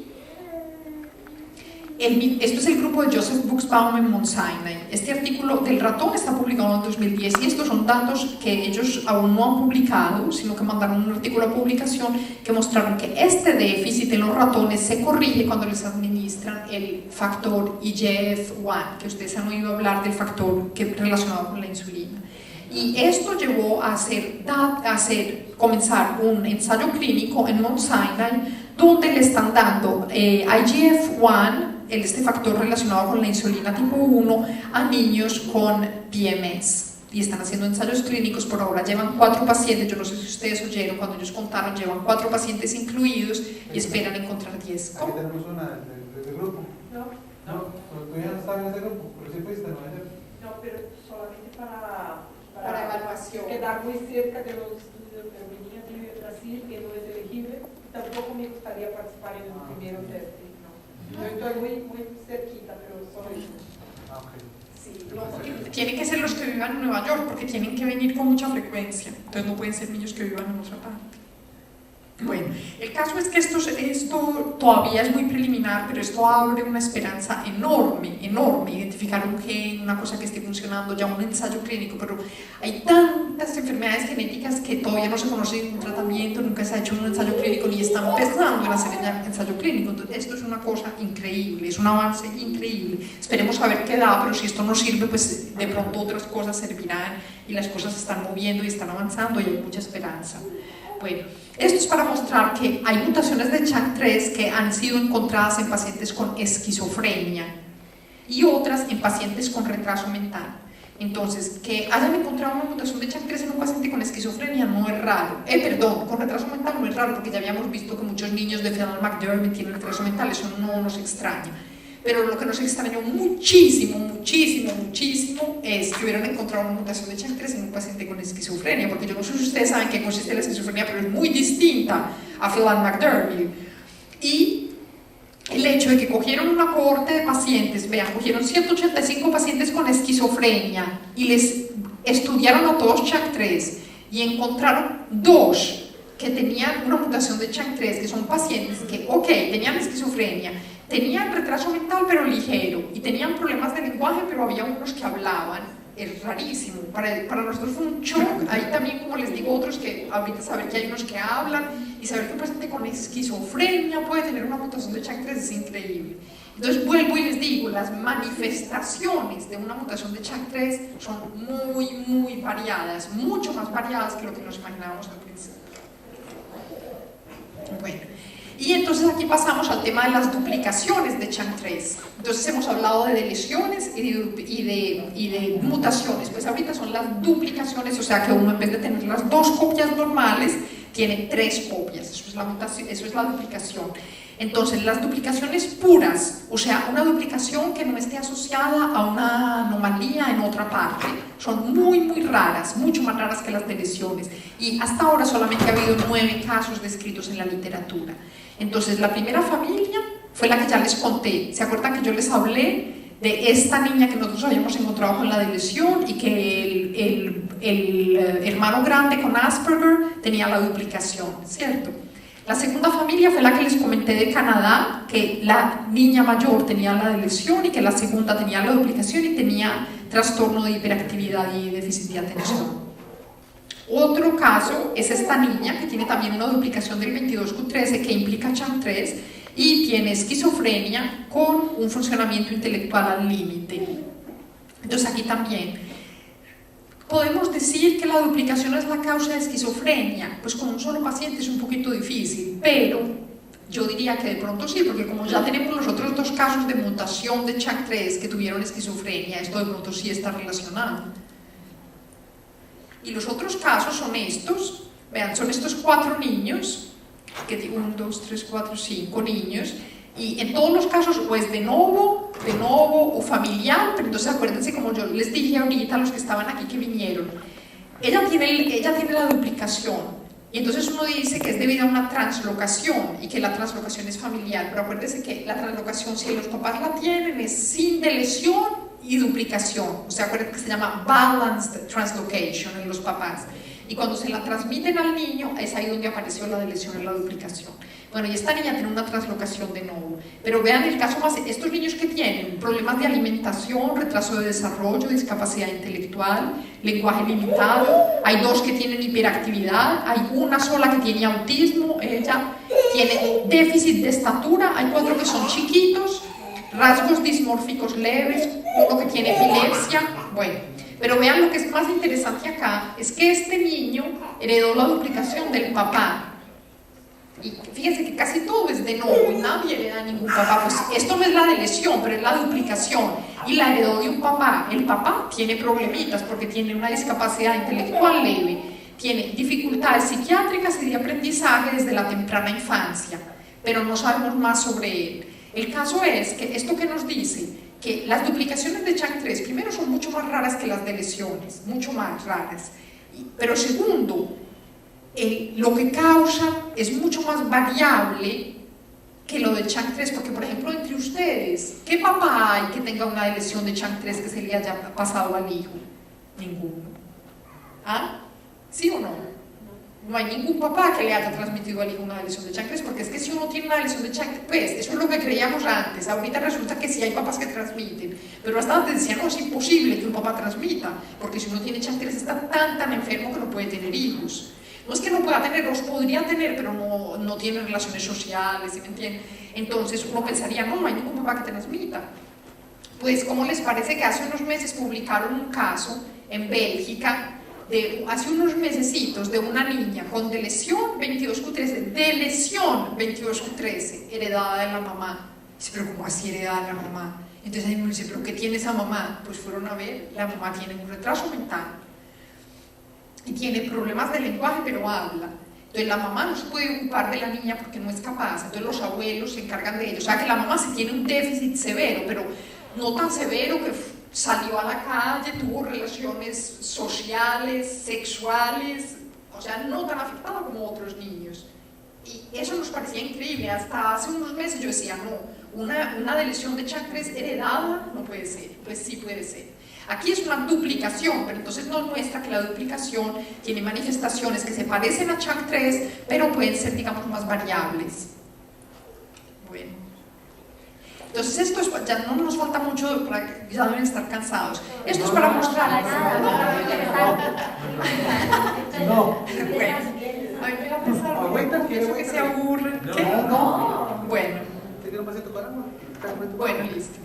esto es el grupo de Joseph Buxbaum en Mount Sinai. Este artículo del ratón está publicado en 2010 y estos son datos que ellos aún no han publicado, sino que mandaron un artículo a publicación que mostraron que este déficit en los ratones se corrige cuando les administran el factor IGF-1, que ustedes han oído hablar del factor que es relacionado con la insulina. Y esto llevó a comenzar un ensayo clínico en Mount Sinai donde le están dando IGF-1, este factor relacionado con la insulina tipo 1, a niños con PMS. Y están haciendo ensayos clínicos, por ahora llevan 4 pacientes, yo no sé si ustedes oyeron cuando ellos contaron, llevan 4 pacientes incluidos y esperan encontrar 10. Aquí tenemos una del grupo. No, Tú ya no estabas en ese grupo, pero sí fuiste, ¿no? No, pero solamente para evaluación. Quedar muy cerca de los estudios de Virginia de Brasil, que no es elegible. Tampoco me gustaría participar en el primero test. No. Yo estoy muy cerquita, pero solo eso. Sí, no, porque tienen que ser los que vivan en Nueva York, porque tienen que venir con mucha frecuencia. Entonces no pueden ser niños que vivan en otra parte. Bueno, el caso es que esto todavía es muy preliminar, pero esto abre una esperanza enorme, identificar un gen, una cosa que esté funcionando, ya un ensayo clínico, pero hay tantas enfermedades genéticas que todavía no se conoce un tratamiento, nunca se ha hecho un ensayo clínico ni están pensando en hacer ya un ensayo clínico. Entonces esto es una cosa increíble, es un avance increíble. Esperemos a ver qué da, pero si esto no sirve, pues de pronto otras cosas servirán y las cosas se están moviendo y están avanzando y hay mucha esperanza. Bueno, esto es para mostrar que hay mutaciones de CHAN3 que han sido encontradas en pacientes con esquizofrenia y otras en pacientes con retraso mental. Entonces, que hayan encontrado una mutación de CHAN3 en un paciente con esquizofrenia no es raro. Con retraso mental no es raro, porque ya habíamos visto que muchos niños de Phelan-McDermid tienen retraso mental, eso no nos extraña. Pero lo que nos extrañó muchísimo es que hubieran encontrado una mutación de CHAN3 en un paciente con esquizofrenia, porque yo no sé si ustedes saben qué consiste la esquizofrenia, pero es muy distinta a Phelan-McDermid. Y el hecho de que cogieron una cohorte de pacientes, vean, cogieron 185 pacientes con esquizofrenia y les estudiaron a todos CHAC3 y encontraron 2 que tenían una mutación de CHAC3, que son pacientes que, ok, tenían esquizofrenia, tenían retraso mental pero ligero y tenían problemas de lenguaje, pero había unos que hablaban. Es rarísimo, para nosotros fue un shock. Ahí también, como les digo, otros que ahorita saber que hay unos que hablan y saber que un paciente con esquizofrenia puede tener una mutación de CHAC3 es increíble. Entonces vuelvo y les digo, las manifestaciones de una mutación de CHAC3 son muy variadas, mucho más variadas que lo que nos imaginábamos al principio. Bueno, y entonces aquí pasamos al tema de las duplicaciones de CHAC3. Entonces hemos hablado de lesiones y de mutaciones, pues ahorita son las duplicaciones, o sea que uno en vez de tener las 2 copias normales, tiene 3 copias, eso es la mutación, eso es la duplicación. Entonces las duplicaciones puras, o sea una duplicación que no esté asociada a una anomalía en otra parte, son muy raras, mucho más raras que las de lesiones, y hasta ahora solamente ha habido 9 casos descritos en la literatura. Entonces la primera familia fue la que ya les conté. ¿Se acuerdan que yo les hablé de esta niña que nosotros habíamos encontrado con la de lesión y que el hermano grande con Asperger tenía la duplicación, ¿cierto? La segunda familia fue la que les comenté de Canadá, que la niña mayor tenía la de lesión y que la segunda tenía la duplicación y tenía trastorno de hiperactividad y déficit de atención. Otro caso es esta niña que tiene también una duplicación del 22q13 que implica CHAC3 y tiene esquizofrenia con un funcionamiento intelectual al límite. Entonces aquí también podemos decir que la duplicación es la causa de esquizofrenia, pues con un solo paciente es un poquito difícil, pero yo diría que de pronto sí, porque como ya tenemos los otros 2 casos de mutación de CHAC3 que tuvieron esquizofrenia, esto de pronto sí está relacionado. Y los otros casos son estos, vean, son estos 4 niños, que 1, 2, 3, 4, 5 niños, y en todos los casos o es de novo o familiar, pero entonces acuérdense, como yo les dije ahorita a los que estaban aquí que vinieron, ella tiene la duplicación, y entonces uno dice que es debido a una translocación y que la translocación es familiar, pero acuérdense que la translocación, si los papás la tienen, es sin de lesión y duplicación, o sea, acuérdense que se llama balanced translocation en los papás, y cuando se la transmiten al niño es ahí donde apareció la de lesión en la duplicación. Bueno, y esta niña tiene una translocación de nuevo, pero vean el caso más, estos niños que tienen problemas de alimentación, retraso de desarrollo, discapacidad intelectual, lenguaje limitado, hay 2 que tienen hiperactividad, hay una sola que tiene autismo, ella tiene déficit de estatura, hay 4 que son chiquitos, rasgos dismórficos leves, uno que tiene epilepsia, bueno, pero vean lo que es más interesante acá, es que este niño heredó la duplicación del papá, y fíjense que casi todo es de nuevo y nadie hereda a ningún papá, pues esto no es la de lesión, pero es la duplicación, y la heredó de un papá. El papá tiene problemitas porque tiene una discapacidad intelectual leve, tiene dificultades psiquiátricas y de aprendizaje desde la temprana infancia, pero no sabemos más sobre él. El caso es que esto que nos dice, que las duplicaciones de CHAC3 primero son mucho más raras que las de lesiones, mucho más raras, pero segundo, lo que causa es mucho más variable que lo de CHAC3, porque por ejemplo entre ustedes, ¿qué papá hay que tenga una lesión de CHAC3 que se le haya pasado al hijo? Ninguno. ¿Ah? ¿Sí o no? No hay ningún papá que le haya transmitido al hijo una lesión de CHAC3, porque es que si uno tiene una lesión de CHAC3, pues eso es lo que creíamos antes, ahorita resulta que sí hay papás que transmiten, pero hasta antes decían, no, es imposible que un papá transmita, porque si uno tiene CHAC3 está tan enfermo que no puede tener hijos. No es que no pueda tener, los podría tener, pero no tiene relaciones sociales, ¿sí me entienden? Entonces uno pensaría, no hay ningún papá que transmita. Pues, ¿cómo les parece que hace unos meses publicaron un caso en Bélgica, hace unos mesecitos, de una niña con de lesión 22q13, de lesión 22q13, heredada de la mamá? Dice, pero ¿cómo así heredada de la mamá? Entonces ahí uno dice, ¿pero qué tiene esa mamá? Pues fueron a ver, la mamá tiene un retraso mental y tiene problemas de lenguaje, pero habla. Entonces la mamá no se puede ocupar de la niña porque no es capaz, entonces los abuelos se encargan de ello. O sea que la mamá sí tiene un déficit severo, pero no tan severo que salió a la calle, tuvo relaciones sociales, sexuales, o sea, no tan afectada como otros niños. Y eso nos parecía increíble. Hasta hace unos meses yo decía, no, una de lesión de CHAC3 heredada no puede ser. Pues sí puede ser. Aquí es una duplicación, pero entonces nos muestra que la duplicación tiene manifestaciones que se parecen a Chang3, pero pueden ser, digamos, más variables. Bueno. Entonces esto es, ya no nos falta mucho, ya deben estar cansados. Esto es para mostrar. No. Bueno, a mí me va a pasar, pienso que se aburren. ¿Qué? No. Bueno. ¿Tiene un vasito para agua? Bueno, listo.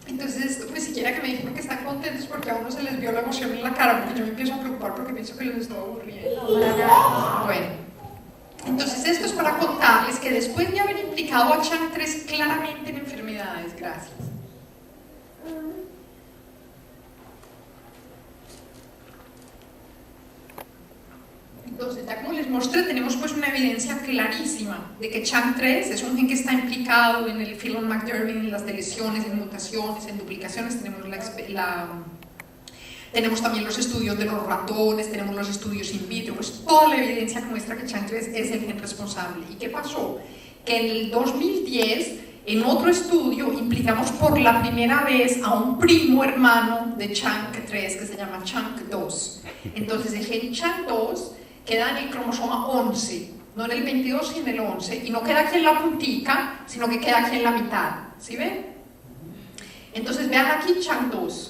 Entonces, pues siquiera que me dijeron que están contentos porque a uno se les vio la emoción en la cara, porque yo me empiezo a preocupar porque pienso que les estoy aburriendo. Bueno, entonces esto es para contarles que después de haber implicado a Chang3 claramente en enfermedades, gracias. Entonces, ya como les mostré, tenemos pues una evidencia clarísima de que Chang3 es un gen que está implicado en el Phelan-McDermid, en las deleciones, en mutaciones, en duplicaciones. Tenemos también los estudios de los ratones, tenemos los estudios in vitro, pues toda la evidencia que muestra que Chang3 es el gen responsable. ¿Y qué pasó? Que en el 2010, en otro estudio, implicamos por la primera vez a un primo hermano de Chang3 que se llama Chang2. Entonces el gen Chang2 queda en el cromosoma 11, no en el 22 sino en el 11, y no queda aquí en la puntica, sino que queda aquí en la mitad, ¿sí ven? Entonces vean aquí Chang2,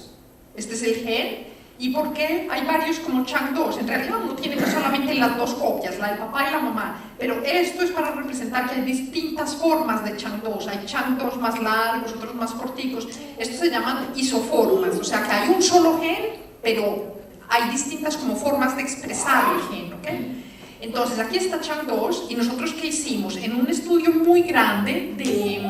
este es el gen, ¿y por qué hay varios como Chang2? En realidad uno tiene solamente las dos copias, la del papá y la mamá, pero esto es para representar que hay distintas formas de Chang2, hay Chang2 más largos, otros más corticos, estos se llaman isoformas, o sea que hay un solo gen, pero hay distintas como formas de expresar el gen, ¿ok? Entonces aquí está Chang2 y nosotros ¿qué hicimos? En un estudio muy grande de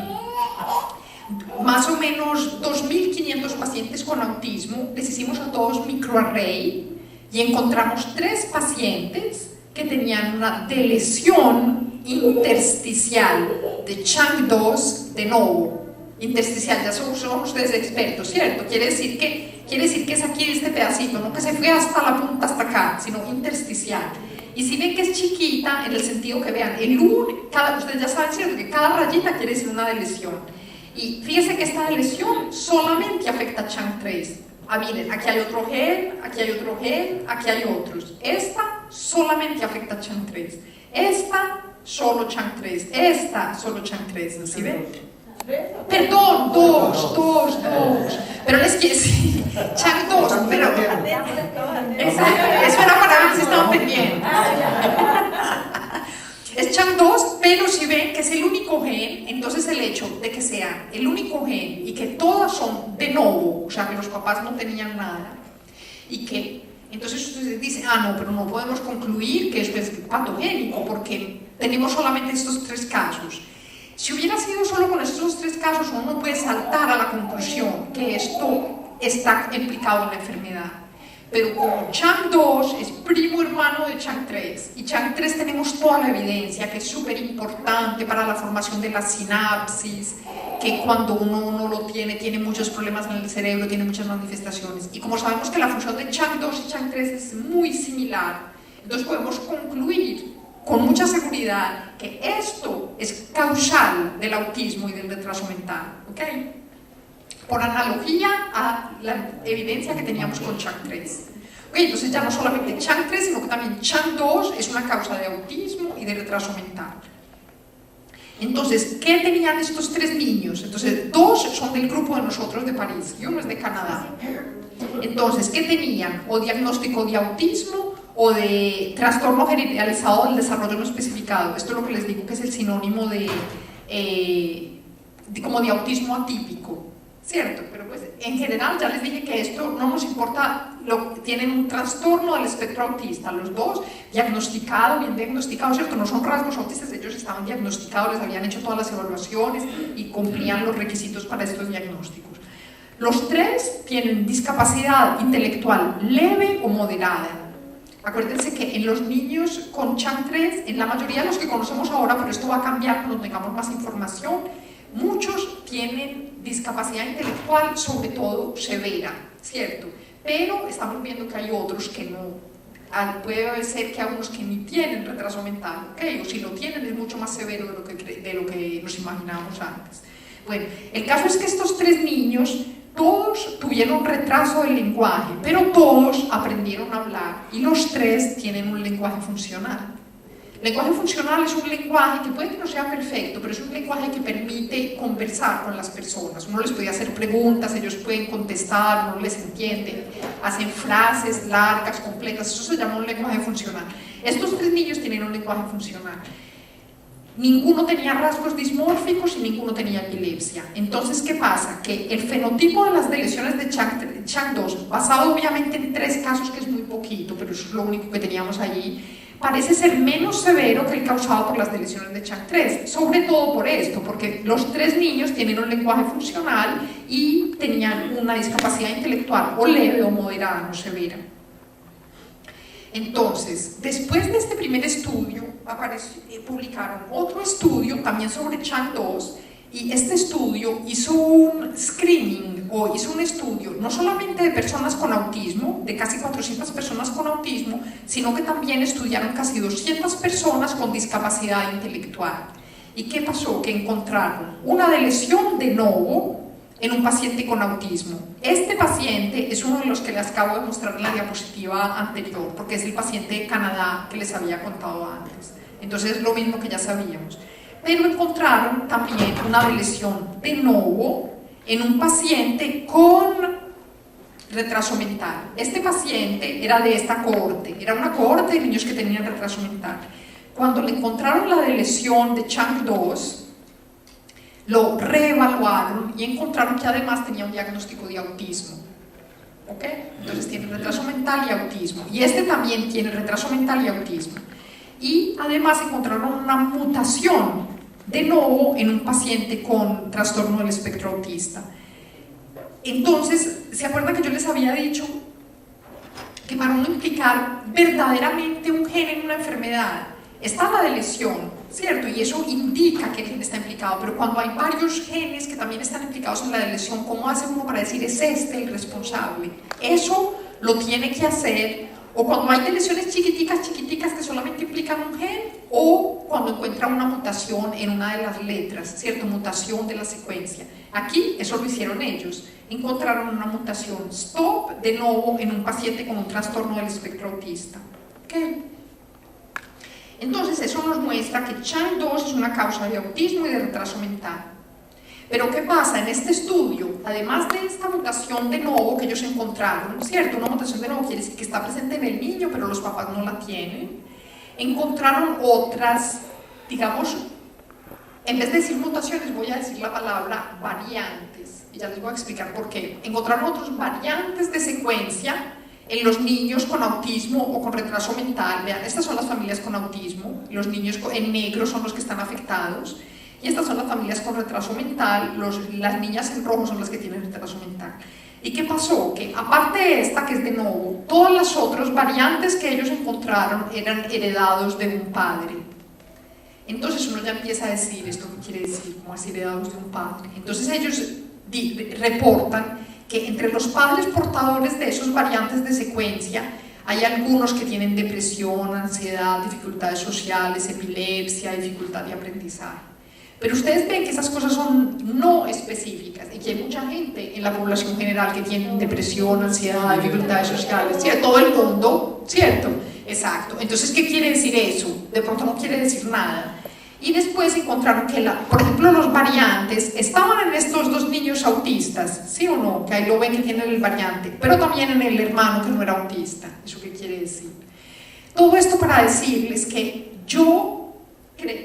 más o menos 2.500 pacientes con autismo, les hicimos a todos microarray y encontramos 3 pacientes que tenían una deleción intersticial de Chang2 de novo. Intersticial, ya son ustedes expertos, ¿cierto? Quiere decir que es aquí este pedacito, no que se fue hasta la punta, hasta acá, sino intersticial. Y si ven que es chiquita, en el sentido que vean, ustedes ya saben, ¿cierto? Que cada rayita quiere decir una deleción. Y fíjense que esta deleción solamente afecta a Chang3. Miren, aquí hay otro gen, aquí hay otro gen, aquí hay otros. Esta solamente afecta a Chang3. Esta, solo Chang3. Esta, solo Chang3. ¿Sí ven? Perdón, dos. Pero les quiero decir, Chang2, pero... Eso era para ver si estaban pendientes. Es Chang2, pero si ven que es el único gen, entonces el hecho de que sea el único gen y que todas son de novo, o sea que los papás no tenían nada, y que entonces ustedes dicen, no, pero no podemos concluir que esto es patogénico porque tenemos solamente estos 3 casos. Si hubiera sido solo con estos 3 casos, uno puede saltar a la conclusión que esto está implicado en la enfermedad. Pero como Chang2 es primo hermano de Chang3, y Chang3 tenemos toda la evidencia que es súper importante para la formación de las sinapsis, que cuando uno no lo tiene muchos problemas en el cerebro, tiene muchas manifestaciones. Y como sabemos que la función de Chang2 y Chang3 es muy similar, entonces podemos concluir con mucha seguridad que esto es causal del autismo y del retraso mental, ¿ok? Por analogía a la evidencia que teníamos con Chang3. ¿Ok? Entonces ya no solamente Chang3, sino que también Chang2 es una causa de autismo y de retraso mental. Entonces, ¿qué tenían estos 3 niños? Entonces, 2 son del grupo de nosotros de París y uno es de Canadá. Entonces, ¿qué tenían? O diagnóstico de autismo o de trastorno generalizado del desarrollo no especificado. Esto es lo que les digo que es el sinónimo de como de autismo atípico, ¿cierto? Pero pues en general ya les dije que esto no nos importa, tienen un trastorno del espectro autista, los 2 diagnosticados, bien diagnosticados, ¿cierto? No son rasgos autistas, ellos estaban diagnosticados, les habían hecho todas las evaluaciones y cumplían los requisitos para estos diagnósticos. Los 3 tienen discapacidad intelectual leve o moderada. Acuérdense que en los niños con Chang3, en la mayoría de los que conocemos ahora, pero esto va a cambiar cuando tengamos más información, muchos tienen discapacidad intelectual, sobre todo severa, ¿cierto? Pero estamos viendo que hay otros que no. Puede ser que hay unos que ni tienen retraso mental, ¿ok? O si lo tienen es mucho más severo de lo que nos imaginábamos antes. Bueno, el caso es que estos 3 niños todos tuvieron retraso del lenguaje, pero todos aprendieron a hablar y los 3 tienen un lenguaje funcional. El lenguaje funcional es un lenguaje que puede que no sea perfecto, pero es un lenguaje que permite conversar con las personas. Uno les puede hacer preguntas, ellos pueden contestar, uno les entiende, hacen frases largas, completas, eso se llama un lenguaje funcional. Estos 3 niños tienen un lenguaje funcional. Ninguno tenía rasgos dismórficos y ninguno tenía epilepsia. Entonces, ¿qué pasa? Que el fenotipo de las lesiones de Chang2, basado obviamente en 3 casos, que es muy poquito, pero eso es lo único que teníamos allí, parece ser menos severo que el causado por las lesiones de Chang3, sobre todo por esto, porque los 3 niños tienen un lenguaje funcional y tenían una discapacidad intelectual o leve o moderada, no severa. Entonces, después de este primer estudio, publicaron otro estudio también sobre Chang2, y este estudio hizo un screening o hizo un estudio no solamente de personas con autismo, de casi 400 personas con autismo, sino que también estudiaron casi 200 personas con discapacidad intelectual. ¿Y qué pasó? Que encontraron una lesión de novo en un paciente con autismo. Este paciente es uno de los que les acabo de mostrar en la diapositiva anterior, porque es el paciente de Canadá que les había contado antes. Entonces es lo mismo que ya sabíamos. Pero encontraron también una lesión de novo en un paciente con retraso mental. Este paciente era de esta cohorte, era una cohorte de niños que tenían retraso mental. Cuando le encontraron la lesión de Chang2, lo reevaluaron y encontraron que además tenía un diagnóstico de autismo. ¿Ok? Entonces tiene retraso mental y autismo. Y este también tiene retraso mental y autismo. Y además encontraron una mutación de novo en un paciente con trastorno del espectro autista. Entonces, ¿se acuerdan que yo les había dicho que para uno implicar verdaderamente un gen en una enfermedad está la de lesión, ¿cierto? Y eso indica que el gen está implicado, pero cuando hay varios genes que también están implicados en la de lesión, ¿cómo hace uno para decir es este el responsable? Eso lo tiene que hacer o cuando hay lesiones chiquiticas que solamente implican un gen, o cuando encuentra una mutación en una de las letras, ¿cierto? Mutación de la secuencia. Aquí eso lo hicieron ellos. Encontraron una mutación STOP de novo en un paciente con un trastorno del espectro autista. ¿Okay? Entonces eso nos muestra que Chang2 es una causa de autismo y de retraso mental. Pero ¿qué pasa? En este estudio, además de esta mutación de novo que ellos encontraron, ¿cierto? Una mutación de novo quiere decir que está presente en el niño, pero los papás no la tienen. Encontraron otras, digamos, en vez de decir mutaciones, voy a decir la palabra variantes. Y ya les voy a explicar por qué. Encontraron otras variantes de secuencia en los niños con autismo o con retraso mental. Vean, estas son las familias con autismo, los niños en negro son los que están afectados. Y estas son las familias con retraso mental, las niñas en rojo son las que tienen retraso mental. ¿Y qué pasó? Que aparte de esta, que es de novo, todas las otras variantes que ellos encontraron eran heredados de un padre. Entonces uno ya empieza a decir, ¿esto qué quiere decir? ¿Cómo así heredados de un padre? Entonces ellos reportan que entre los padres portadores de esas variantes de secuencia hay algunos que tienen depresión, ansiedad, dificultades sociales, epilepsia, dificultad de aprendizaje. Pero ustedes ven que esas cosas son no específicas y que hay mucha gente en la población general que tiene depresión, ansiedad, dificultades sociales, ¿cierto? Todo el mundo, ¿cierto? Exacto. Entonces, ¿qué quiere decir eso? De pronto no quiere decir nada. Y después encontraron que, por ejemplo, los variantes estaban en estos 2 niños autistas, ¿sí o no? Que ahí lo ven que tienen el variante, pero también en el hermano que no era autista. ¿Eso qué quiere decir? Todo esto para decirles que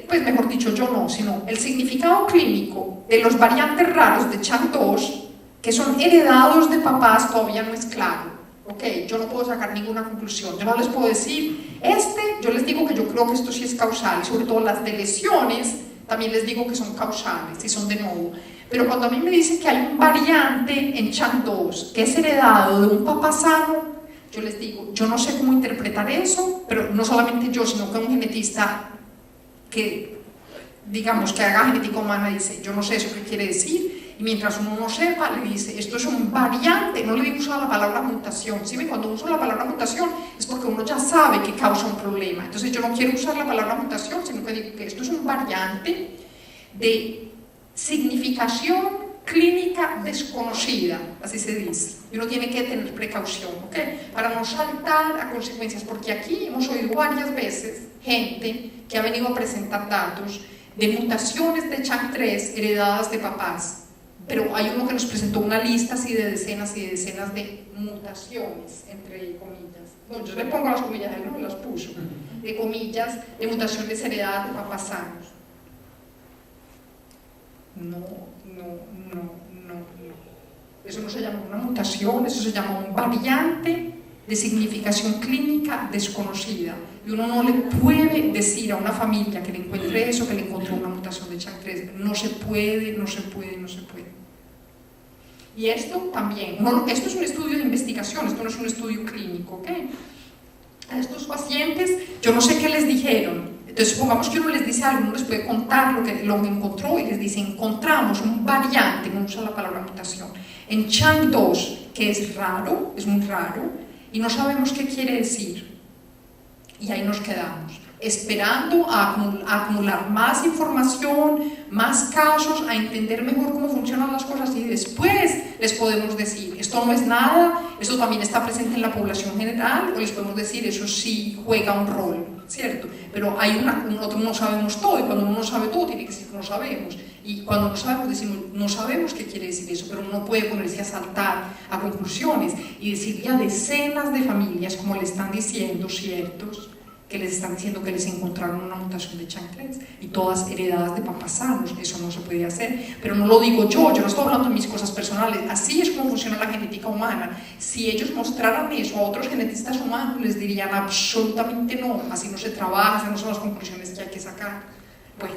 pues mejor dicho, yo no, sino el significado clínico de los variantes raros de Chang2, que son heredados de papás, todavía no es claro. Ok, yo no puedo sacar ninguna conclusión, yo no les puedo decir, yo les digo que yo creo que esto sí es causal, sobre todo las de lesiones, también les digo que son causales y son de nuevo. Pero cuando a mí me dicen que hay un variante en Chang2 que es heredado de un papá sano, yo les digo, yo no sé cómo interpretar eso, pero no solamente yo, sino que un genetista que, digamos, que haga genética humana dice, yo no sé eso qué quiere decir, y mientras uno no sepa, le dice, esto es un variante, no le digo usar la palabra mutación, ¿sí? Cuando uso la palabra mutación es porque uno ya sabe que causa un problema, entonces yo no quiero usar la palabra mutación, sino que digo que esto es un variante de significación clínica desconocida, así se dice, y uno tiene que tener precaución, ¿ok? Para no saltar a consecuencias, porque aquí hemos oído varias veces gente que ha venido a presentar datos de mutaciones de CHAN3 heredadas de papás, pero hay uno que nos presentó una lista así de decenas y decenas de mutaciones, entre comillas. No, yo le pongo las comillas, él no me las puso, de comillas, de mutaciones heredadas de papás sanos. No. Eso no se llama una mutación, eso se llama un variante de significación clínica desconocida. Y uno no le puede decir a una familia que le encuentre eso, que le encontró una mutación de CHAN3. No se puede. Y esto también, esto es un estudio de investigación, esto no es un estudio clínico, ¿ok? A estos pacientes, yo no sé qué les dijeron. Entonces, supongamos que uno les dice algo, uno les puede contar lo que encontró y les dice, encontramos un variante, no usa la palabra mutación, en CHAN2, que es raro, es muy raro, y no sabemos qué quiere decir. Y ahí nos quedamos, esperando a acumular más información, más casos, a entender mejor cómo funcionan las cosas y después les podemos decir, esto no es nada, esto también está presente en la población general, o les podemos decir, eso sí juega un rol, ¿cierto? Pero hay nosotros no sabemos todo, y cuando uno no sabe todo tiene que decir que no sabemos, y cuando no sabemos decimos, no sabemos qué quiere decir eso, pero uno puede ponerse a saltar a conclusiones y decirle a decenas de familias, como le están diciendo ciertos, que les están diciendo que les encontraron una mutación de CHAN3 y todas heredadas de papás sanos. Eso no se puede hacer, pero no lo digo yo no estoy hablando de mis cosas personales, así es como funciona la genética humana. Si ellos mostraran eso a otros genetistas humanos, les dirían absolutamente no, así no se trabaja, esas no son las conclusiones que hay que sacar. Bueno,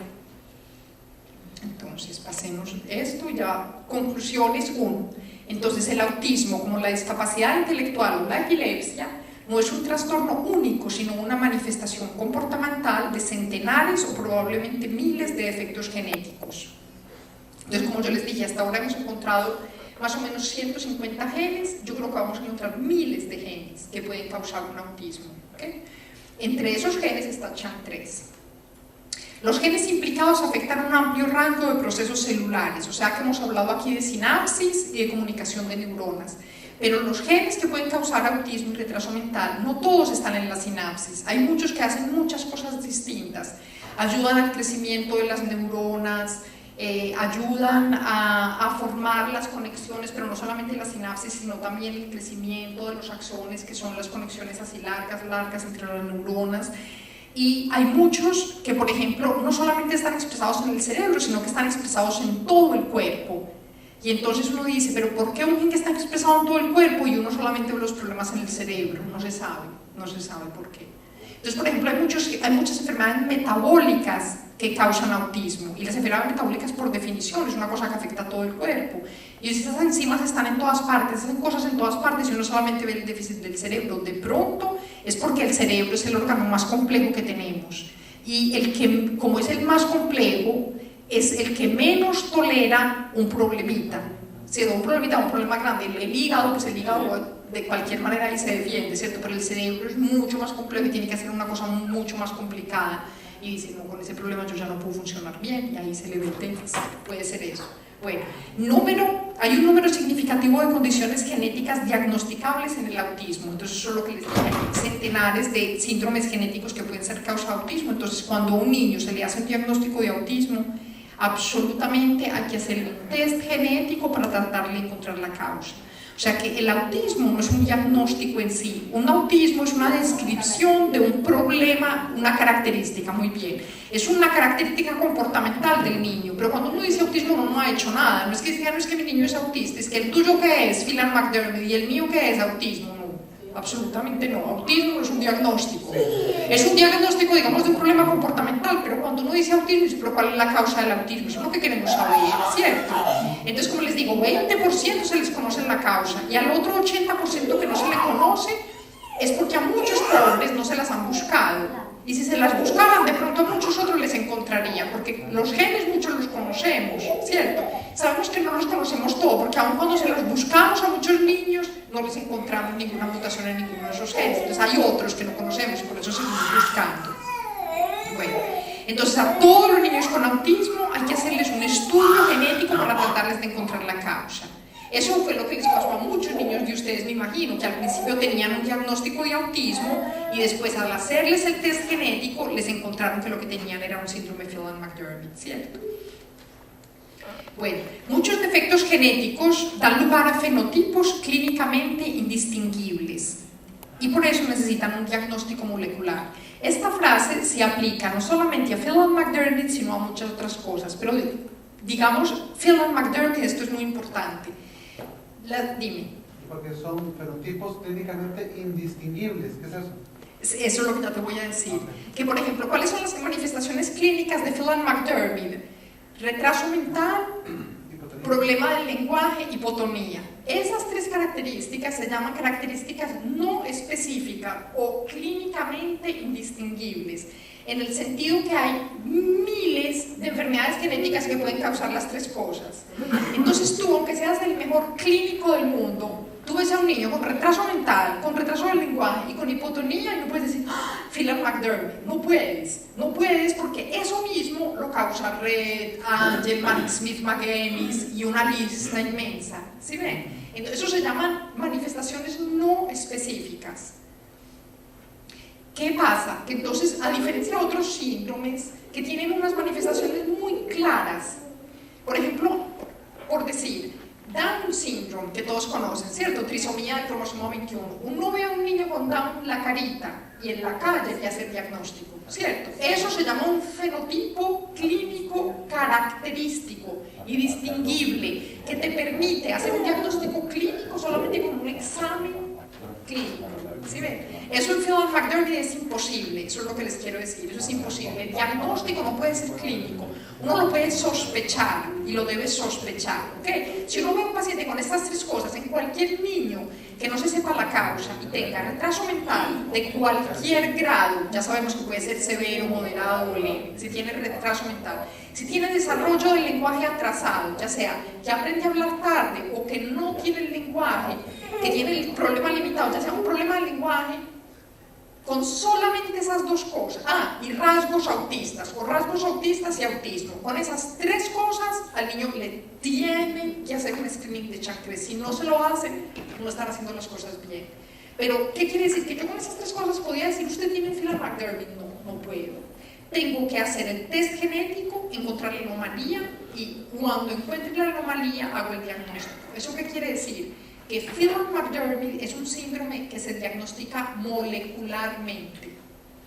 entonces pasemos esto, ya conclusiones. 1. Entonces el autismo, como la discapacidad intelectual o la epilepsia, no es un trastorno único, sino una manifestación comportamental de centenares o probablemente miles de efectos genéticos. Entonces, como yo les dije, hasta ahora hemos encontrado más o menos 150 genes, yo creo que vamos a encontrar miles de genes que pueden causar un autismo, ¿okay? Entre esos genes está CHAN3. Los genes implicados afectan un amplio rango de procesos celulares, o sea que hemos hablado aquí de sinapsis y de comunicación de neuronas. Pero los genes que pueden causar autismo y retraso mental, no todos están en la sinapsis. Hay muchos que hacen muchas cosas distintas. Ayudan al crecimiento de las neuronas, ayudan a formar las conexiones, pero no solamente la sinapsis, sino también el crecimiento de los axones, que son las conexiones así largas entre las neuronas. Y hay muchos que, por ejemplo, no solamente están expresados en el cerebro, sino que están expresados en todo el cuerpo. Y entonces uno dice, pero ¿por qué un gen que está expresado en todo el cuerpo y uno solamente ve los problemas en el cerebro? No se sabe por qué. Entonces, por ejemplo, hay muchas enfermedades metabólicas que causan autismo, y las enfermedades metabólicas por definición es una cosa que afecta a todo el cuerpo. Y esas enzimas están en todas partes, hacen cosas en todas partes, y uno solamente ve el déficit del cerebro. De pronto es porque el cerebro es el órgano más complejo que tenemos, y como es el más complejo, es el que menos tolera un problemita. Si da un problema grande, el hígado, pues el hígado de cualquier manera ahí se defiende, ¿cierto? Pero el cerebro es mucho más complejo y tiene que hacer una cosa mucho más complicada. Y dice, no, con ese problema yo ya no puedo funcionar bien, y ahí se le ve el déficit. Puede ser eso. Bueno, hay un número significativo de condiciones genéticas diagnosticables en el autismo. Entonces, eso es lo que les dije, hay centenares de síndromes genéticos que pueden ser causa de autismo. Entonces, cuando a un niño se le hace un diagnóstico de autismo, absolutamente hay que hacer un test genético para tratar de encontrar la causa. O sea que el autismo no es un diagnóstico en sí, un autismo es una descripción de un problema, una característica, muy bien. Es una característica comportamental del niño, pero cuando uno dice autismo uno no ha hecho nada, no es que mi niño es autista, es que el tuyo ¿qué es? Phelan McDermott, y el mío ¿qué es? Autismo. Absolutamente no, autismo no es un diagnóstico. Es un diagnóstico, digamos, de un problema comportamental, pero cuando uno dice autismo, dice, pero ¿cuál es la causa del autismo? Eso es lo que queremos saber, ¿cierto? Entonces, como les digo, 20% se les conoce la causa, y al otro 80% que no se le conoce es porque a muchos pobres no se las han buscado. Y si se las buscaran, de pronto a muchos otros les encontrarían, porque los genes muchos los conocemos, ¿cierto? Sabemos que no los conocemos todos, porque aun cuando se los buscamos a muchos niños, no les encontramos ninguna mutación en ninguno de esos genes. Entonces hay otros que no conocemos y por eso seguimos buscando. Bueno, Entonces a todos los niños con autismo hay que hacerles un estudio genético para tratarles de encontrar la causa. Eso fue lo que les pasó a muchos niños de ustedes, me imagino, que al principio tenían un diagnóstico de autismo y después al hacerles el test genético les encontraron que lo que tenían era un síndrome Phelan-McDermid, ¿cierto? Bueno, muchos defectos genéticos dan lugar a fenotipos clínicamente indistinguibles y por eso necesitan un diagnóstico molecular. Esta frase se aplica no solamente a Phelan-McDermid, sino a muchas otras cosas, pero digamos, Phelan-McDermid, esto es muy importante. Dime. Porque son fenotipos clínicamente indistinguibles. ¿Qué es eso? Eso es lo que ya te voy a decir. Que, por ejemplo, ¿cuáles son las manifestaciones clínicas de Phelan-McDermid? Retraso mental, problema del lenguaje, hipotonía. Esas tres características se llaman características no específicas o clínicamente indistinguibles, en el sentido que hay miles de enfermedades genéticas que pueden causar las tres cosas. Entonces tú, aunque seas el mejor clínico del mundo, tú ves a un niño con retraso mental, con retraso del lenguaje y con hipotonía y no puedes decir, Phelan-McDermid, no puedes porque eso mismo lo causa Red, Angel, Smith-Magenis y una lista inmensa, ¿sí ven? Entonces eso se llaman manifestaciones no específicas. ¿Qué pasa? Que entonces, a diferencia de otros síndromes que tienen unas manifestaciones muy claras, por ejemplo, por decir, Down syndrome, que todos conocen, ¿cierto? Trisomía del cromosoma 21. Uno ve a un niño con Down la carita y en la calle y hace el diagnóstico, ¿cierto? Eso se llama un fenotipo clínico característico y distinguible que te permite hacer un diagnóstico clínico solamente con un examen clínico, ¿sí ven? Eso en Phelan-McDermid es imposible, eso es lo que les quiero decir, eso es imposible. El diagnóstico no puede ser clínico, uno lo puede sospechar y lo debe sospechar, ¿ok? Si uno ve a un paciente con estas tres cosas, en cualquier niño que no se sepa la causa y tenga retraso mental de cualquier grado, ya sabemos que puede ser severo, moderado o leve, si tiene retraso mental, si tiene desarrollo del lenguaje atrasado, ya sea que aprende a hablar tarde o que no tiene el lenguaje, que tiene el problema limitado, ya sea un problema del lenguaje, con solamente esas dos cosas, y rasgos autistas, o rasgos autistas y autismo, con esas tres cosas al niño le tienen que hacer un screening de CHAC3. Si no se lo hacen, no están haciendo las cosas bien. Pero, ¿qué quiere decir? Que yo con esas tres cosas podía decir, ¿usted tiene Phelan-McDermid? No puedo. Tengo que hacer el test genético, encontrar la anomalía, y cuando encuentre la anomalía hago el diagnóstico. ¿Eso qué quiere decir? Que Phelan-McDermid es un síndrome que se diagnostica molecularmente.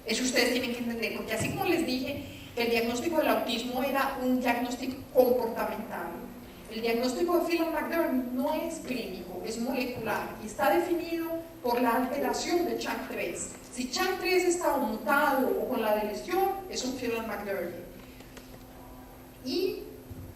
Eso ustedes tienen que entender, porque así como les dije que el diagnóstico del autismo era un diagnóstico comportamental, el diagnóstico de Phelan-McDermid no es clínico, es molecular y está definido por la alteración de CHAC3. Si CHAC3 está mutado o con la deleción, es un Phelan-McDermid. Y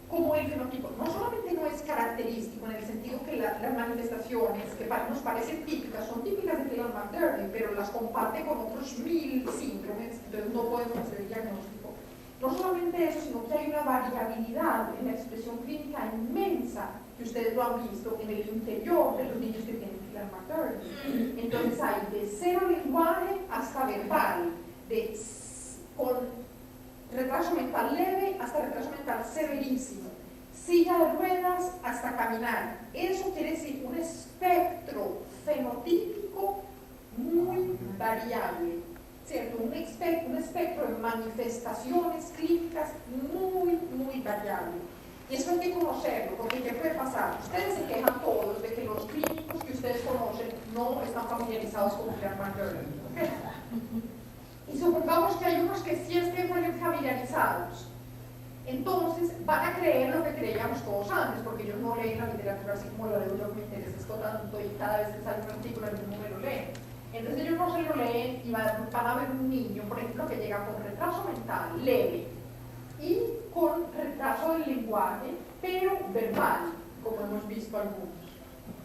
como el fenotipo no solamente no es característico en el sentido que las manifestaciones que nos parecen típicas son típicas de Phelan-McDermid, pero las comparte con otros 1000 síndromes, entonces no podemos hacer el diagnóstico. No solamente eso, sino que hay una variabilidad en la expresión clínica inmensa, que ustedes lo han visto en el interior de los niños que tienen Phelan-McDermid. Entonces hay de cero lenguaje hasta verbal, con retraso mental leve hasta retraso mental severísimo, silla de ruedas hasta caminar. Eso quiere decir un espectro fenotípico muy variable, ¿cierto? Un espectro de manifestaciones clínicas muy variable. Y eso hay que conocerlo, porque ¿qué puede pasar? Ustedes se quejan todos de que los clínicos que ustedes conocen no están familiarizados con Phelan-McDermid, ¿ok? Y supongamos que hay unos que sí estén familiarizados. Entonces van a creer lo que creíamos todos antes, porque ellos no leen la literatura así como lo leo yo, que me interesa esto tanto y cada vez que sale un artículo el mismo me lo leen. Entonces ellos no se lo leen y van a ver un niño, por ejemplo, que llega con retraso mental leve y con retraso del lenguaje, pero verbal, como hemos visto algunos.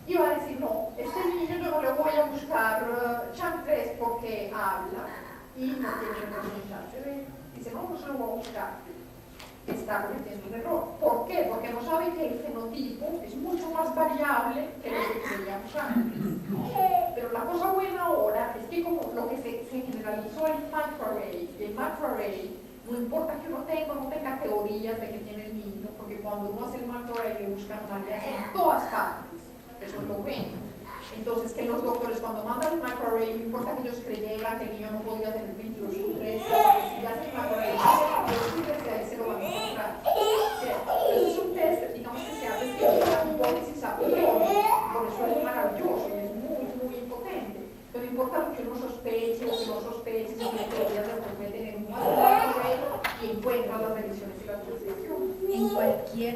Y va a decir, no, este niño yo no le voy a buscar CHAC3 porque habla y no tiene retraso mental. Dice, no se lo voy a buscar. Está cometiendo un error. ¿Por qué? Porque no sabe que el fenotipo es mucho más variable que lo que creíamos antes. Pero la cosa buena ahora es que como lo que se generalizó el macroarray No importa que uno tenga o no tenga teorías de que tiene el niño, porque cuando uno hace el microarray le buscan maneras en todas partes, eso es lo bueno. Entonces, que los doctores cuando mandan el microarray, no importa que ellos creyeran que el niño no podía tener 22 o 3, si ya hacen el microarray, desde ahí se lo van a encontrar. Entonces es un test, digamos que se hace que la hipótesis a priori, por eso es maravilloso y es muy, muy impotente. Pero importa lo que uno sospeche, o que no sospeche, si tiene teorías de por qué tener un microarray y encuentra las revisiones y las desviaciones. En cualquier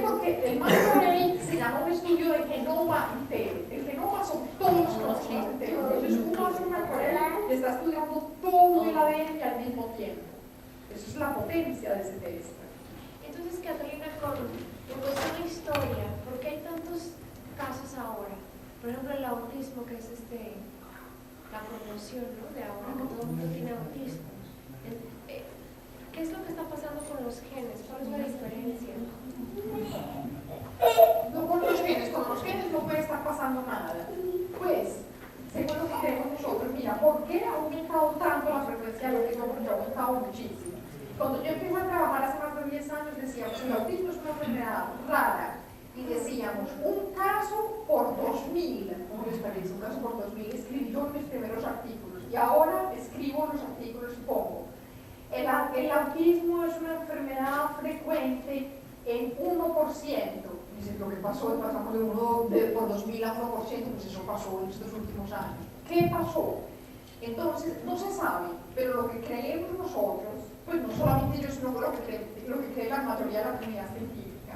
Porque el microarray se llama un estudio de genoma entero. El genoma son todos los cromosomas enteros. Entonces uno hace un microarray y está estudiando todo el ADN al mismo tiempo. Esa es la potencia de ese test. Entonces, Catalina, con una historia, ¿por qué hay tantos casos ahora? Por ejemplo, el autismo, que es la promoción, ¿no?, de ahora, que todo el mundo tiene autismo. ¿Qué es lo que está pasando con los genes? ¿Cuál es la diferencia? No con los genes no puede estar pasando nada. Pues, según lo que creemos nosotros, mira, ¿por qué ha aumentado tanto la frecuencia del autismo? Porque ha aumentado muchísimo. Cuando yo empecé a trabajar hace más de 10 años, decíamos, el autismo es una enfermedad rara. Y decíamos, un caso por 2000, ¿cómo les parece? Un caso por 2000, escribí yo mis primeros artículos. Y ahora escribo los artículos y pongo. El autismo es una enfermedad frecuente en 1%. Dicen, lo que pasó, pasamos de 1 por 2000 a 1%, pues eso pasó en estos últimos años. ¿Qué pasó? Entonces, no se sabe, pero lo que creemos nosotros, pues no solamente yo, sino lo que cree la mayoría de la comunidad científica,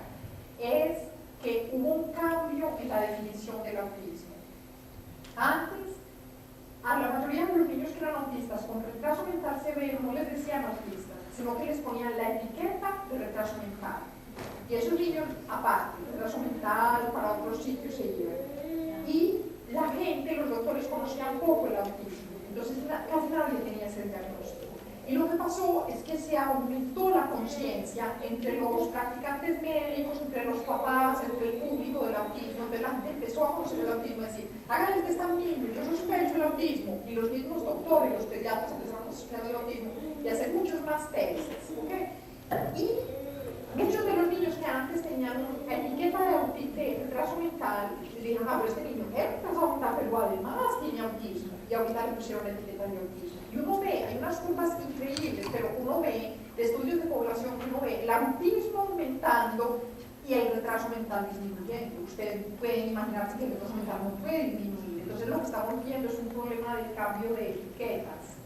es que hubo un cambio en la definición del autismo. Antes, a la mayoría de los niños que eran autistas con retraso mental severo no les decían autistas, sino que les ponían la etiqueta de retraso mental. Y esos niños, aparte, retraso mental, para otros sitios se iban. Y la gente, los doctores, conocían poco el autismo, entonces casi nadie tenía ese diagnóstico. Y lo que pasó es que se aumentó la conciencia entre los practicantes médicos, entre los papás, entre el público del autismo. Entonces la gente empezó a conocer el autismo y decir, hagan el test a mí, yo sospecho el autismo. Y los mismos doctores, los pediatras empezaron a sospechar el autismo y a hacer muchos más tests. ¿Okay? Y muchos de los niños que antes tenían una etiqueta de retraso mental, les dijeron, ah, pero este niño es retraso mental, pero además tiene autismo. Y ahorita le pusieron la etiqueta de autismo. Y uno ve, hay unas curvas increíbles, pero uno ve de estudios de población, uno ve el autismo aumentando y el retraso mental disminuyendo. Ustedes pueden imaginarse que el retraso mental no puede disminuir. Entonces lo que estamos viendo es un problema de cambio de etiquetas.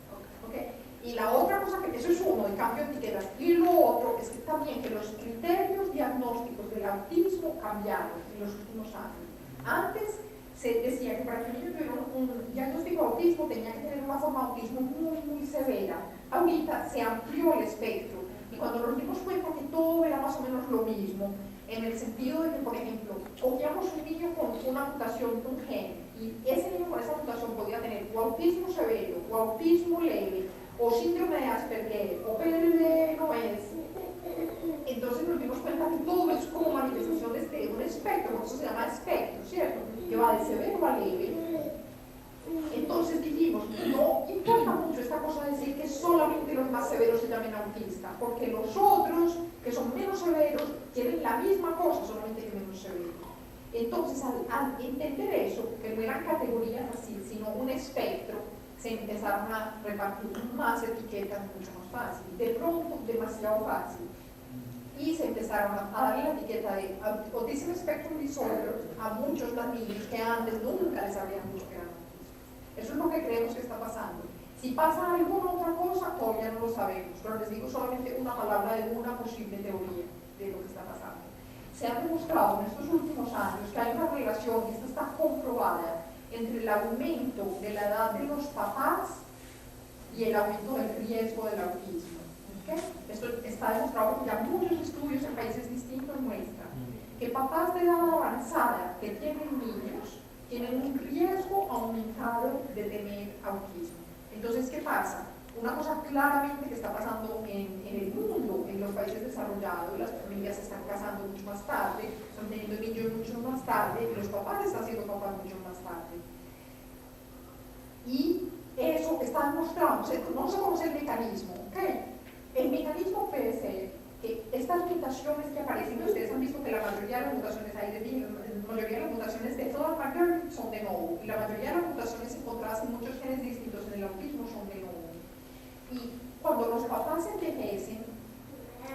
¿Okay? Y la otra cosa, que eso es uno, el cambio de etiquetas. Y lo otro es que también que los criterios diagnósticos del autismo cambiaron en los últimos años. Antes se decía que para que un niño tuviera un diagnóstico de autismo tenía que tener una forma de autismo muy, muy severa. Ahorita se amplió el espectro y cuando nos dimos cuenta que todo era más o menos lo mismo, en el sentido de que, por ejemplo, cogíamos un niño con una mutación de un gen y ese niño con esa mutación podía tener o autismo severo, o autismo leve, o síndrome de Asperger, o PDD-NOS. Entonces nos dimos cuenta que todo es como manifestaciones de un espectro, por eso se llama espectro, ¿cierto? Que va de severo a leve. Entonces dijimos, no importa mucho esta cosa de decir que solamente los más severos se llamen autistas, porque los otros, que son menos severos, tienen la misma cosa, solamente que menos severos. Entonces, al entender eso, que no eran categorías así, sino un espectro, se empezaron a repartir más etiquetas mucho más fácil, de pronto demasiado fácil. Y se empezaron a darle la etiqueta de Autism Spectrum Disorder a muchos niños que antes nunca les habían dicho que eran autistas. Eso es lo que creemos que está pasando. Si pasa alguna otra cosa, todavía no lo sabemos, pero les digo solamente una palabra de una posible teoría de lo que está pasando. Se ha demostrado en estos últimos años que hay una relación, y esto está comprobada, entre el aumento de la edad de los papás y el aumento del riesgo del autismo. ¿Okay? Esto está demostrado porque ya muchos estudios en países distintos muestran que papás de edad avanzada que tienen niños tienen un riesgo aumentado de tener autismo. Entonces, ¿qué pasa? Una cosa claramente que está pasando en el mundo, en los países desarrollados, las familias se están casando mucho más tarde, están teniendo niños mucho más tarde, y los papás están siendo papás mucho más tarde. Y eso está han mostrado, no se conoce el mecanismo, ¿ok? El mecanismo puede ser que estas mutaciones que aparecen, que ustedes han visto que la mayoría de las mutaciones, ahí les dije, la mayoría de las mutaciones de toda McGurk son de nuevo, y la mayoría de las mutaciones encontradas en muchos genes distintos en el autismo son de nuevo. Y cuando los papás envejecen,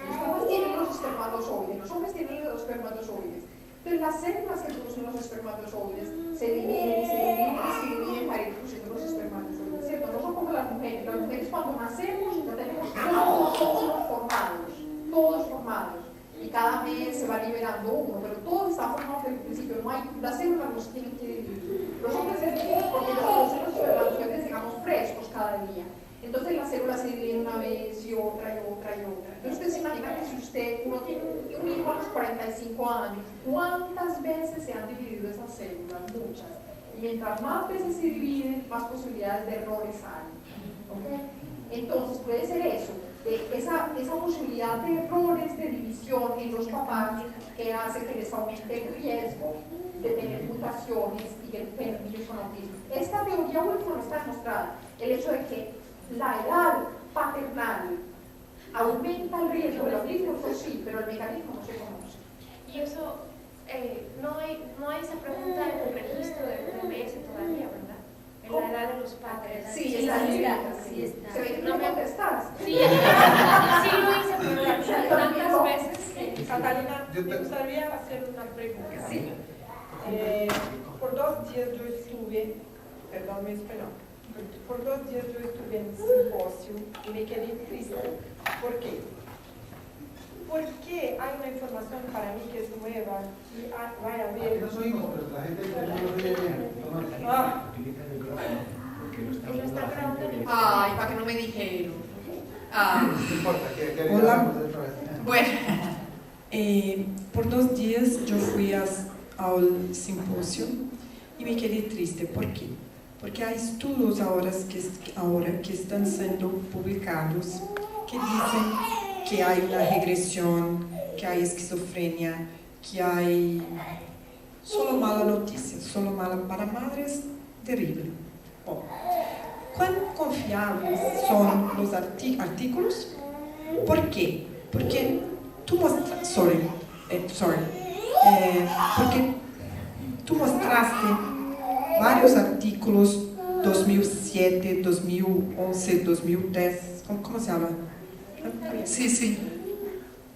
los papás tienen los espermatozoides, los hombres tienen los espermatozoides, entonces las células que producen los espermatozoides se dividen para ir produciendo los espermatozoides, ¿cierto? No son como las mujeres cuando nacemos ya tenemos todos formados, y cada mes se va liberando uno, pero todos están formados desde el principio, no hay, las células no se tienen que dividir. Los hombres es porque ellos producen los espermatozoides, digamos, frescos cada día. Entonces las células se dividen una vez y otra y otra y otra. Entonces usted se imagina que si uno tiene un hijo a los 45 años, ¿cuántas veces se han dividido esas células? Muchas. Y mientras más veces se dividen, más posibilidades de errores hay. ¿Okay? Entonces puede ser eso, esa posibilidad de errores de división en los papás que hace que les aumente el riesgo de tener mutaciones y que tengan niños con autismo. Esta teoría última no está demostrada. El hecho de que la edad paternal aumenta el riesgo del autismo, pues sí, pero el mecanismo no se conoce. Y eso, no hay esa pregunta en el registro de OMS todavía, ¿verdad? En la edad de los padres. Sí, está lista. Se ve que no me contestas. Sí, sí lo hice, pero tantas veces. Catalina, me gustaría hacer una pregunta. Sí. Por 2 días yo estuve, perdón, me esperó. Por 2 días yo estuve en un simposio y me quedé triste. ¿Por qué? Porque hay una información para mí que es nueva y va a haber... Nos oímos, pero la gente no lo oye bien. Ay, para que no me dijeron. No importa, que Hola. otra vez. Bueno. Por 2 días yo fui al simposio y me quedé triste. ¿Por qué? Porque hay estudios ahora que están siendo publicados que dicen que hay una regresión, que hay esquizofrenia, que hay solo mala noticia, solo mala para madres, terrible. Bom, ¿cuán confiables son los artículos? ¿Por qué? Porque porque tú mostraste varios artículos 2007, 2011, 2010, ¿cómo se llama? Sí.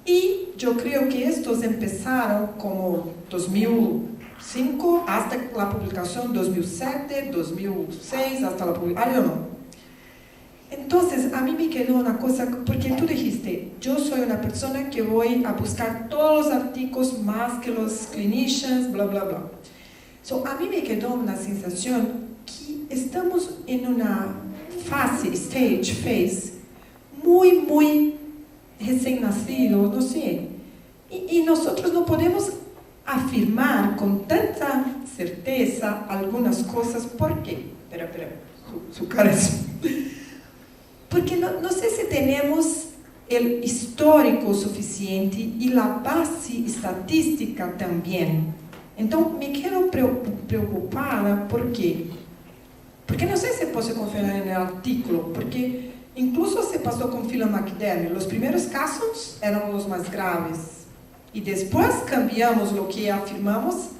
Y yo creo que estos empezaron como 2005 hasta la publicación 2007, 2006, hasta la publicación, no. Entonces, a mí me quedó una cosa, porque tú dijiste, yo soy una persona que voy a buscar todos los artículos más que los clinicians, bla, bla, bla. So, a mí me quedó una sensación que estamos en una phase, muy recién nacido, no sé. Y nosotros no podemos afirmar con tanta certeza algunas cosas. ¿Por qué? Espera, su cara es... Porque no sé si tenemos el histórico suficiente y la base estadística también. Entonces me quedo preocupada porque no sé si puedo confiar en el artículo, porque incluso se pasó con Phil McDermott. Los primeros casos eran los más graves y después cambiamos lo que afirmamos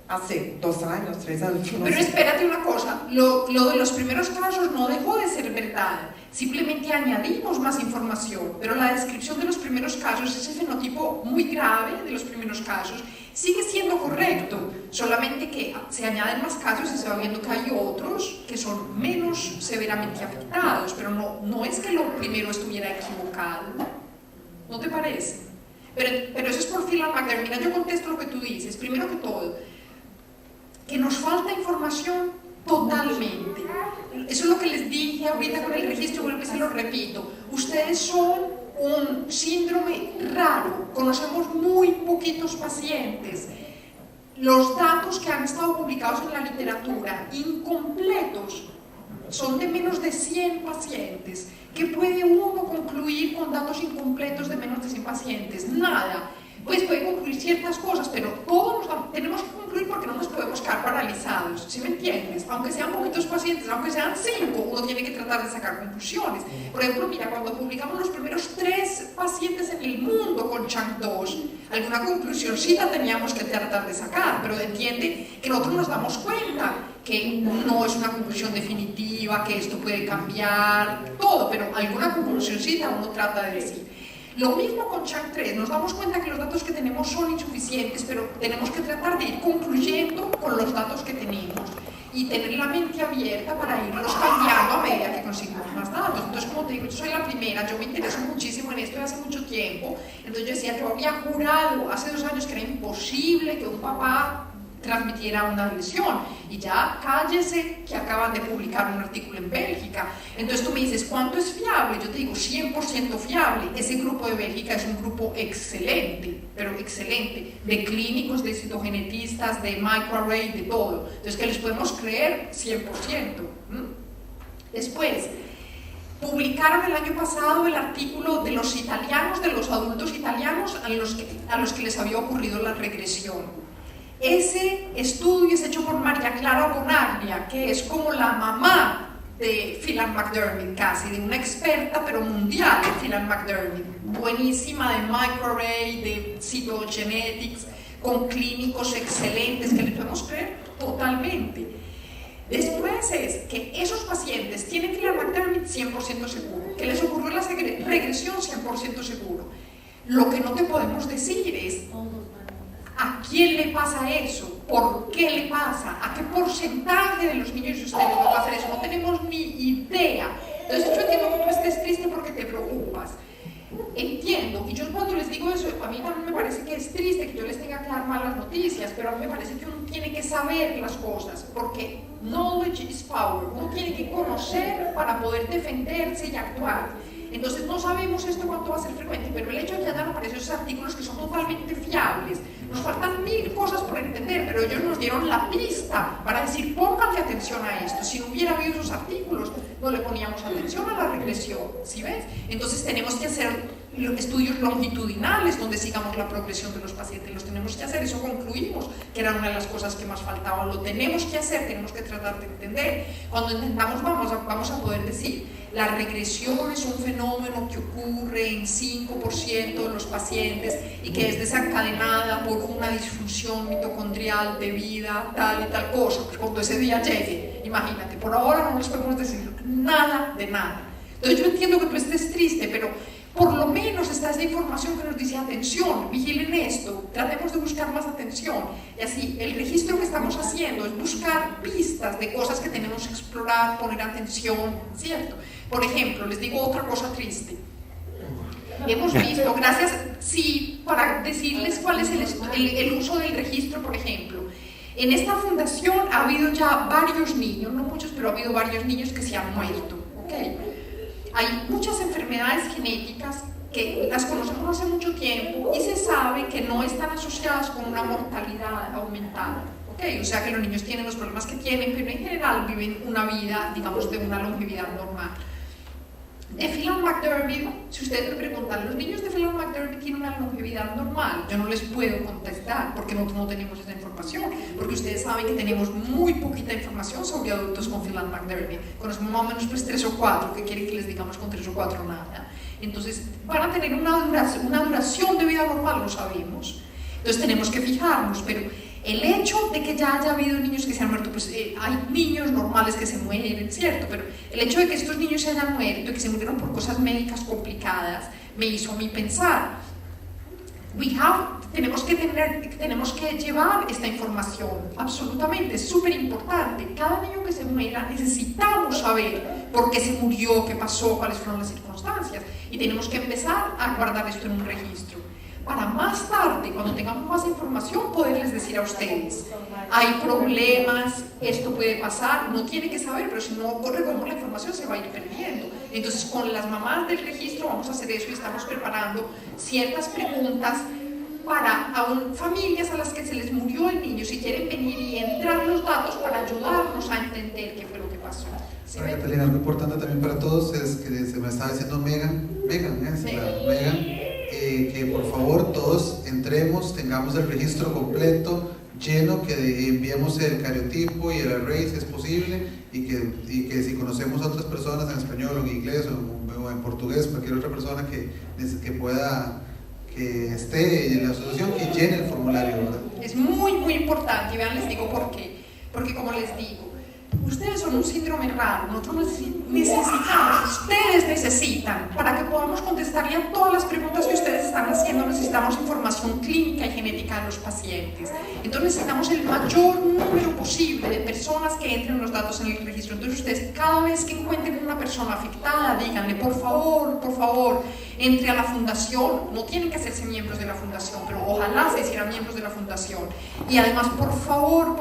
hace 2 años, 3 años. Pero espérate una cosa, lo de los primeros casos no dejó de ser verdad, simplemente añadimos más información, pero la descripción de los primeros casos, ese fenotipo muy grave de los primeros casos, sigue siendo correcto, solamente que se añaden más casos y se va viendo que hay otros que son menos severamente afectados, pero no es que lo primero estuviera equivocado, ¿no te parece? Pero eso es por Phil McDermott. Mira, yo contesto lo que tú dices. Primero que todo, que nos falta información totalmente. Eso es lo que les dije ahorita con el registro, vuelvo y se lo repito. Ustedes son un síndrome raro, conocemos muy poquitos pacientes. Los datos que han estado publicados en la literatura, incompletos, son de menos de 100 pacientes. ¿Qué puede uno concluir con datos incompletos de menos de 100 pacientes? Nada. Pues puede concluir ciertas cosas, pero todos tenemos que concluir porque no nos podemos quedar paralizados, ¿sí me entiendes? aunque sean poquitos pacientes, aunque sean 5, uno tiene que tratar de sacar conclusiones. Por ejemplo, mira, cuando publicamos los primeros 3 pacientes en el mundo con CHANK2, alguna conclusioncita teníamos que tratar de sacar, pero entiende que nosotros nos damos cuenta que no es una conclusión definitiva, que esto puede cambiar, todo, pero alguna conclusioncita uno trata de decir. Lo mismo con CHANK3, nos damos cuenta que los datos que tenemos son insuficientes, pero tenemos que tratar de ir concluyendo con los datos que tenemos y tener la mente abierta para irlos cambiando a medida que conseguimos más datos. Entonces, como te digo, yo soy la primera, yo me intereso muchísimo en esto desde hace mucho tiempo. Entonces yo decía, yo había jurado hace 2 años que era imposible que un papá transmitiera una lesión, y ya cállese que acaban de publicar un artículo en Bélgica. Entonces tú me dices, ¿cuánto es fiable? Yo te digo, 100% fiable. Ese grupo de Bélgica es un grupo excelente, pero excelente, de clínicos, de citogenetistas, de microarray, de todo. Entonces, ¿qué les podemos creer? 100%. Después, publicaron el año pasado el artículo de los italianos, de los adultos italianos a los que les había ocurrido la regresión. Ese estudio es hecho por María Clara Bonaglia, que es como la mamá de Phelan McDermid, casi, de una experta pero mundial de Phelan McDermid, buenísima de microarray, de cytogenetics, con clínicos excelentes que les podemos creer totalmente. Después es que esos pacientes tienen Phelan McDermid 100% seguro, que les ocurrió la regresión 100% seguro. Lo que no te podemos decir es ¿a quién le pasa eso? ¿Por qué le pasa? ¿A qué porcentaje de los niños de ustedes les va a pasar eso? No tenemos ni idea. Entonces yo entiendo que tú estés triste porque te preocupas. Entiendo, y yo cuando les digo eso, a mí también me parece que es triste que yo les tenga que dar malas noticias, pero a mí me parece que uno tiene que saber las cosas, porque knowledge is power. Uno tiene que conocer para poder defenderse y actuar. Entonces no sabemos esto cuánto va a ser frecuente, pero el hecho de que hayan aparecido esos artículos que son totalmente fiables, nos faltan 1000 cosas por entender, pero ellos nos dieron la pista para decir, pónganle atención a esto. Si no hubiera habido esos artículos, no le poníamos atención a la regresión, ¿sí ves? Entonces tenemos que hacer estudios longitudinales donde sigamos la progresión de los pacientes, los tenemos que hacer, eso concluimos que era una de las cosas que más faltaban, lo tenemos que hacer, tenemos que tratar de entender. Cuando entendamos vamos a poder decir, la regresión es un fenómeno que ocurre en 5% de los pacientes y que es desencadenada por una disfunción mitocondrial debida tal y tal cosa, pues cuando ese día llegue, imagínate, por ahora no les podemos decir nada de nada. Entonces yo entiendo que tú estés triste, pero por lo menos está esa información que nos dice atención, vigilen esto, tratemos de buscar más atención. Y así, el registro que estamos haciendo es buscar pistas de cosas que tenemos que explorar, poner atención, ¿cierto? Por ejemplo, les digo otra cosa triste. Hemos visto, gracias, sí, para decirles cuál es el uso del registro, por ejemplo. En esta fundación ha habido ya varios niños, no muchos, pero ha habido varios niños que se han muerto, ¿ok? Hay muchas enfermedades genéticas que las conocemos hace mucho tiempo y se sabe que no están asociadas con una mortalidad aumentada. ¿Okay? O sea que los niños tienen los problemas que tienen, pero en general viven una vida, digamos, de una longevidad normal. De Phelan McDermid, si ustedes me preguntan, ¿los niños de Phelan McDermid tienen una longevidad normal? Yo no les puedo contestar porque nosotros no tenemos esa información, porque ustedes saben que tenemos muy poquita información sobre adultos con Phelan McDermid. Conocemos más o menos pues 3 o 4, que quieren que les digamos con 3 o 4 nada. Entonces, van a tener una duración de vida normal, lo sabemos. Entonces tenemos que fijarnos, pero el hecho de que ya haya habido niños que se han muerto, pues hay niños normales que se mueren, ¿cierto? Pero el hecho de que estos niños se hayan muerto y que se murieron por cosas médicas complicadas, me hizo a mí pensar, tenemos que llevar esta información, absolutamente, es súper importante. Cada niño que se muera necesitamos saber por qué se murió, qué pasó, cuáles fueron las circunstancias, y tenemos que empezar a guardar esto en un registro. Para más tarde, cuando tengamos más información, poderles decir a ustedes, hay problemas, esto puede pasar, no tiene que saber, pero si no recogemos la información se va a ir perdiendo. Entonces, con las mamás del registro vamos a hacer eso y estamos preparando ciertas preguntas para familias a las que se les murió el niño, si quieren venir y entrar los datos para ayudarnos a entender qué fue lo que pasó. ¿Sí, Catalina, algo importante también para todos es que se me estaba diciendo Megan, que por favor todos entremos, tengamos el registro completo, lleno, que enviemos el cariotipo y el array si es posible, y que si conocemos a otras personas en español o en inglés o en portugués, cualquier otra persona que pueda, que esté en la asociación, que llene el formulario, ¿verdad? Es muy, muy importante, y vean, les digo por qué. Porque como les digo, ustedes son un síndrome raro, nosotros necesitamos, ustedes necesitan, para que podamos contestarle a todas las preguntas que ustedes están haciendo, necesitamos información clínica y genética de los pacientes. Entonces necesitamos el mayor número posible de personas que entren los datos en el registro. Entonces ustedes cada vez que encuentren una persona afectada, díganle, por favor, entre a la fundación. No tienen que hacerse miembros de la fundación, pero ojalá se hicieran miembros de la fundación. Y además, por favor,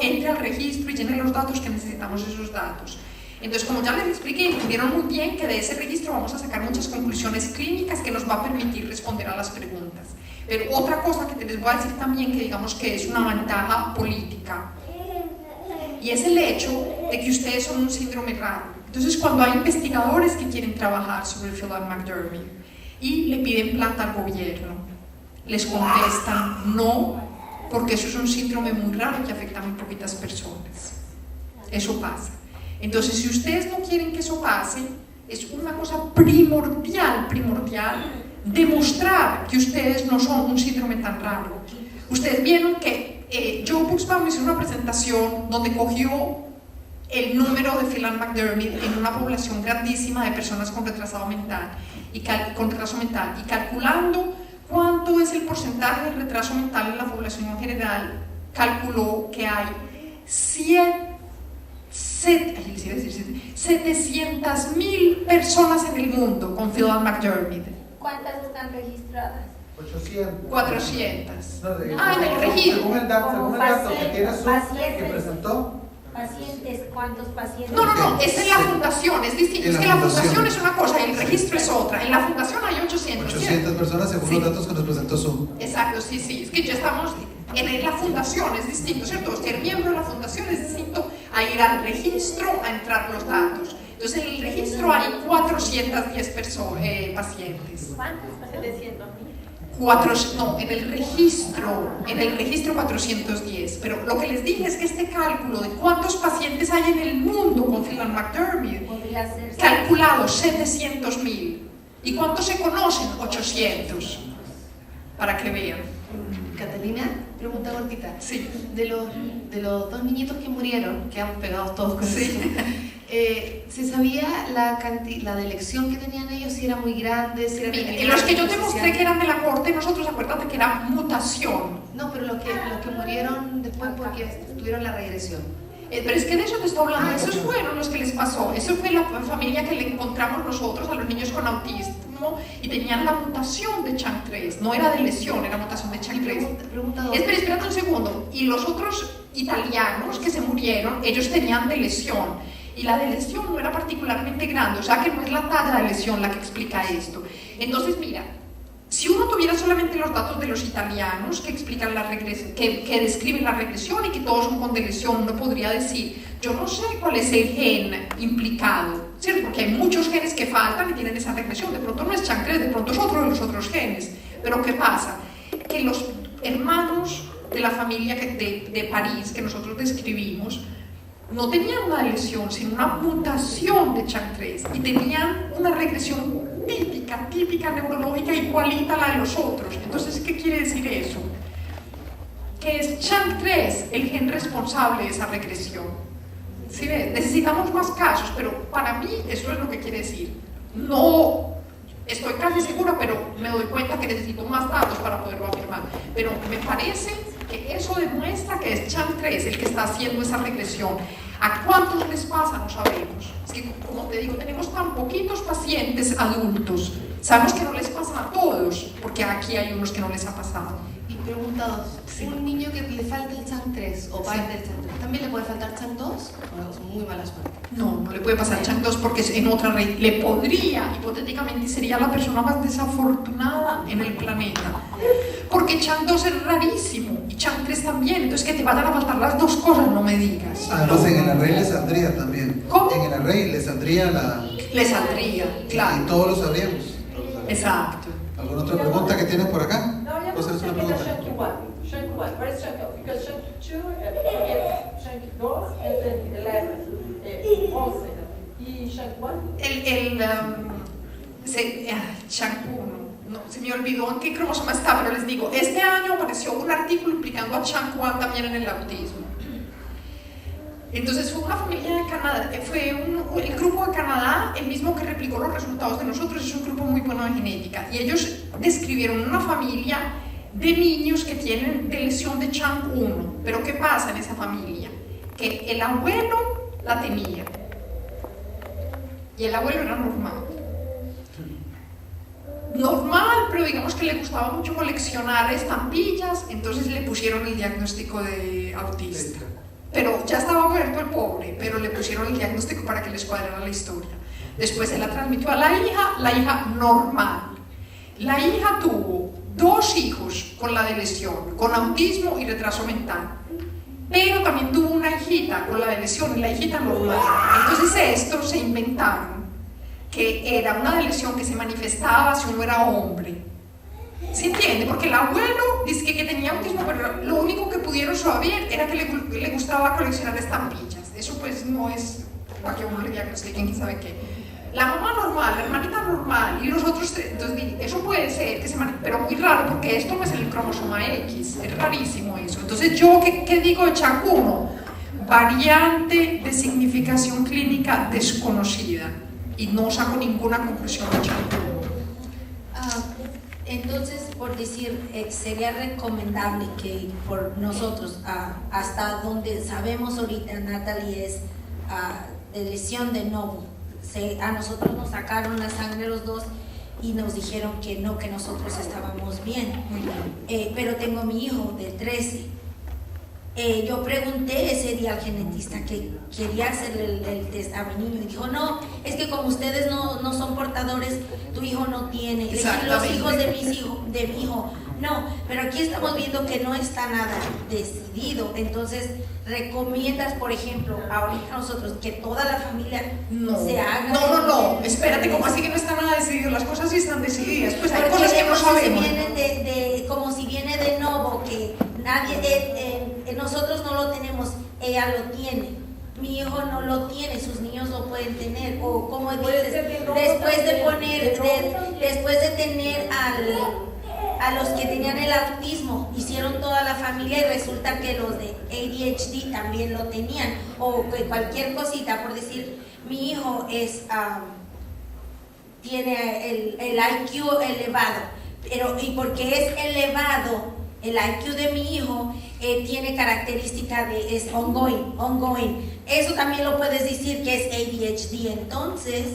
entre al registro y llenen los datos, que necesitamos esos datos. Entonces, como ya les expliqué, entendieron muy bien que de ese registro vamos a sacar muchas conclusiones clínicas que nos va a permitir responder a las preguntas. Pero otra cosa que les voy a decir también, que digamos que es una ventaja política, y es el hecho de que ustedes son un síndrome raro. Entonces, cuando hay investigadores que quieren trabajar sobre Phelan-McDermid y le piden plata al gobierno, les contestan no, porque eso es un síndrome muy raro que afecta a muy poquitas personas. Eso pasa. Entonces, si ustedes no quieren que eso pase, es una cosa primordial demostrar que ustedes no son un síndrome tan raro. Ustedes vieron que Joe Buxbaum hizo una presentación donde cogió el número de Phelan-McDermid en una población grandísima de personas con retraso mental y calculando cuánto es el porcentaje de retraso mental en la población en general, calculó que hay 700.000 personas en el mundo con Phelan-McDermid. ¿Cuántas están registradas? 400. No, En el registro. Según el dato que tiene que presentó. Pacientes, ¿cuántos pacientes? No, esa es la fundación, es distinto. Es que la fundación es una cosa y el registro es otra. En la fundación hay 800. 800 personas según los datos que nos presentó Zoom. Exacto, sí. Es que ya estamos en la fundación, es distinto, ¿cierto? Ser miembro de la fundación es distinto a ir al registro a entrar los datos. Entonces en el registro hay 410 pacientes. ¿Cuántos? 700.000. En el registro 410, pero lo que les dije es que este cálculo de cuántos pacientes hay en el mundo con Phelan-McDermid, calculado 700.000, y cuántos se conocen, 800, para que vean. Catalina, pregunta cortita. Sí. De los dos niñitos que murieron, quedamos pegados todos con eso. ¿Se sabía la elección que tenían ellos? Si era muy grande, si era... En los que yo te mostré que eran de la corte, nosotros acuérdate que era mutación. No, pero los que murieron después porque tuvieron la regresión. Pero es que de eso te estoy hablando, esos fueron los que les pasó. Eso fue la familia que le encontramos nosotros a los niños con autismo y tenían la mutación de CHANK3. No era de lesión, era mutación de CHANK3. Espérate un segundo. Y los otros italianos que se murieron, ellos tenían de lesión. Y la de lesión no era particularmente grande, o sea que no es la talla de lesión la que explica esto. Entonces, mira, si uno tuviera solamente los datos de los italianos que explican la regresión, que describen la regresión y que todos son con lesión, uno podría decir, yo no sé cuál es el gen implicado, ¿cierto? Porque hay muchos genes que faltan y tienen esa regresión. De pronto no es CHANK3, de pronto es otro de los otros genes. Pero ¿qué pasa? Que los hermanos de la familia de París que nosotros describimos no tenían una lesión, sino una mutación de CHANK3 y tenían una regresión típica neurológica igualita a la de los otros. Entonces, ¿qué quiere decir eso? Que es CHANK3 el gen responsable de esa regresión. ¿Sí ves? Necesitamos más casos, pero para mí eso es lo que quiere decir. No estoy casi segura, pero me doy cuenta que necesito más datos para poderlo afirmar. Pero me parece que eso demuestra que es CHANK3 el que está haciendo esa regresión. ¿A cuántos les pasa? No sabemos. Es que, como te digo, tenemos tan poquitos pacientes adultos. Sabemos que no les pasa a todos, porque aquí hay unos que no les ha pasado. Y pregunta 2. Sí. ¿Un niño que le falta el CHANK3 o parte del CHANK3, también le puede faltar CHANK2? ¿O es muy mala suerte? No le puede pasar CHANK2 porque es en otra red. Le podría, hipotéticamente, sería la persona más desafortunada en el planeta. Porque CHANK2 es rarísimo y CHANK3 también. Entonces, que te vayan a faltar las dos cosas, no me digas. Además, en el array le saldría también. ¿Cómo? En el array le saldría la... Le saldría, claro. Y todos lo sabríamos. Exacto. ¿Alguna otra pregunta que tienen por acá? No, ya ¿Puedo hacerles una no sé qué pregunta? es SHANK1. what is chunk 2? Because chunk 2, chunk 2 es el 11. ¿Y chunk 1? Chunk 1. No, se me olvidó en qué cromosoma está, pero les digo, este año apareció un artículo implicando a Chunk 1 también en el autismo. Entonces fue una familia de Canadá, el grupo de Canadá, el mismo que replicó los resultados de nosotros, es un grupo muy bueno de genética, y ellos describieron una familia de niños que tienen de lesión de Chunk 1, pero ¿qué pasa en esa familia? Que el abuelo la tenía, y el abuelo era normal, pero digamos que le gustaba mucho coleccionar estampillas, entonces le pusieron el diagnóstico de autista. Pero ya estaba muerto el pobre, pero le pusieron el diagnóstico para que les cuadrara la historia. Después se la transmitió a la hija normal. La hija tuvo 2 hijos con la de lesión, con autismo y retraso mental. Pero también tuvo una hijita con la de lesión y la hijita normal. Entonces estos se inventaron que era una lesión que se manifestaba si uno era hombre. ¿Se entiende? Porque el abuelo dice que tenía autismo, pero lo único que pudieron saber era que le gustaba coleccionar estampillas. Eso pues no es para que uno le diagnostiquen quién sabe qué. La mamá normal, la hermanita normal y los otros 3, entonces eso puede ser que se pero muy raro porque esto no es el cromosoma X, es rarísimo eso. Entonces yo, ¿qué digo de Chunk 1? Variante de significación clínica desconocida y no saco ninguna conclusión de Chunk 1. Entonces, por decir, sería recomendable que por nosotros, hasta donde sabemos ahorita, Natalie, es de lesión de novo. A nosotros nos sacaron la sangre los 2 y nos dijeron que no, que nosotros estábamos bien. Pero tengo mi hijo de 13. Yo pregunté ese día al genetista que quería hacerle el test a mi niño y dijo, no, es que como ustedes no son portadores, tu hijo no tiene. Le dije, los hijos de mi hijo, no, pero aquí estamos viendo que no está nada decidido. Entonces, ¿recomiendas, por ejemplo, ahorita nosotros que toda la familia se haga? No, espérate, ¿cómo así que no está nada decidido? Las cosas sí están decididas, pues hay cosas que no sabemos. Como si viene de nuevo, que nosotros no lo tenemos, ella lo tiene. Mi hijo no lo tiene, sus niños lo pueden tener. O como dices, después de tener a los que tenían el autismo, hicieron toda la familia y resulta que los de ADHD también lo tenían. O que cualquier cosita, por decir, mi hijo tiene el IQ elevado, y porque es elevado, el IQ de mi hijo tiene característica es ongoing. Eso también lo puedes decir que es ADHD, entonces,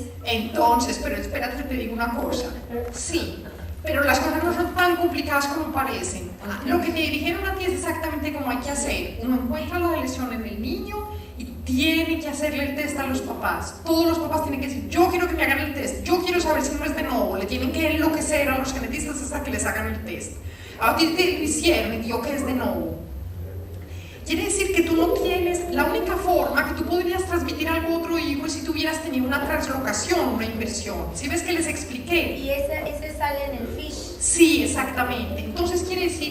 pero espérate, te digo una cosa. Sí, pero las cosas no son tan complicadas como parecen. Lo que te dijeron a ti es exactamente como hay que hacer. Uno encuentra la lesión en el niño y tiene que hacerle el test a los papás. Todos los papás tienen que decir, yo quiero que me hagan el test, yo quiero saber si no es de nuevo. Le tienen que enloquecer a los genetistas hasta que les hagan el test. A ti te lo hicieron y digo que es de nuevo. Quiere decir que tú no tienes, la única forma que tú podrías transmitir algo a otro hijo es si tuvieras tenido una translocación, una inversión. ¿Sí ves que les expliqué? Y ese sale en el FISH. Sí, exactamente. Entonces quiere decir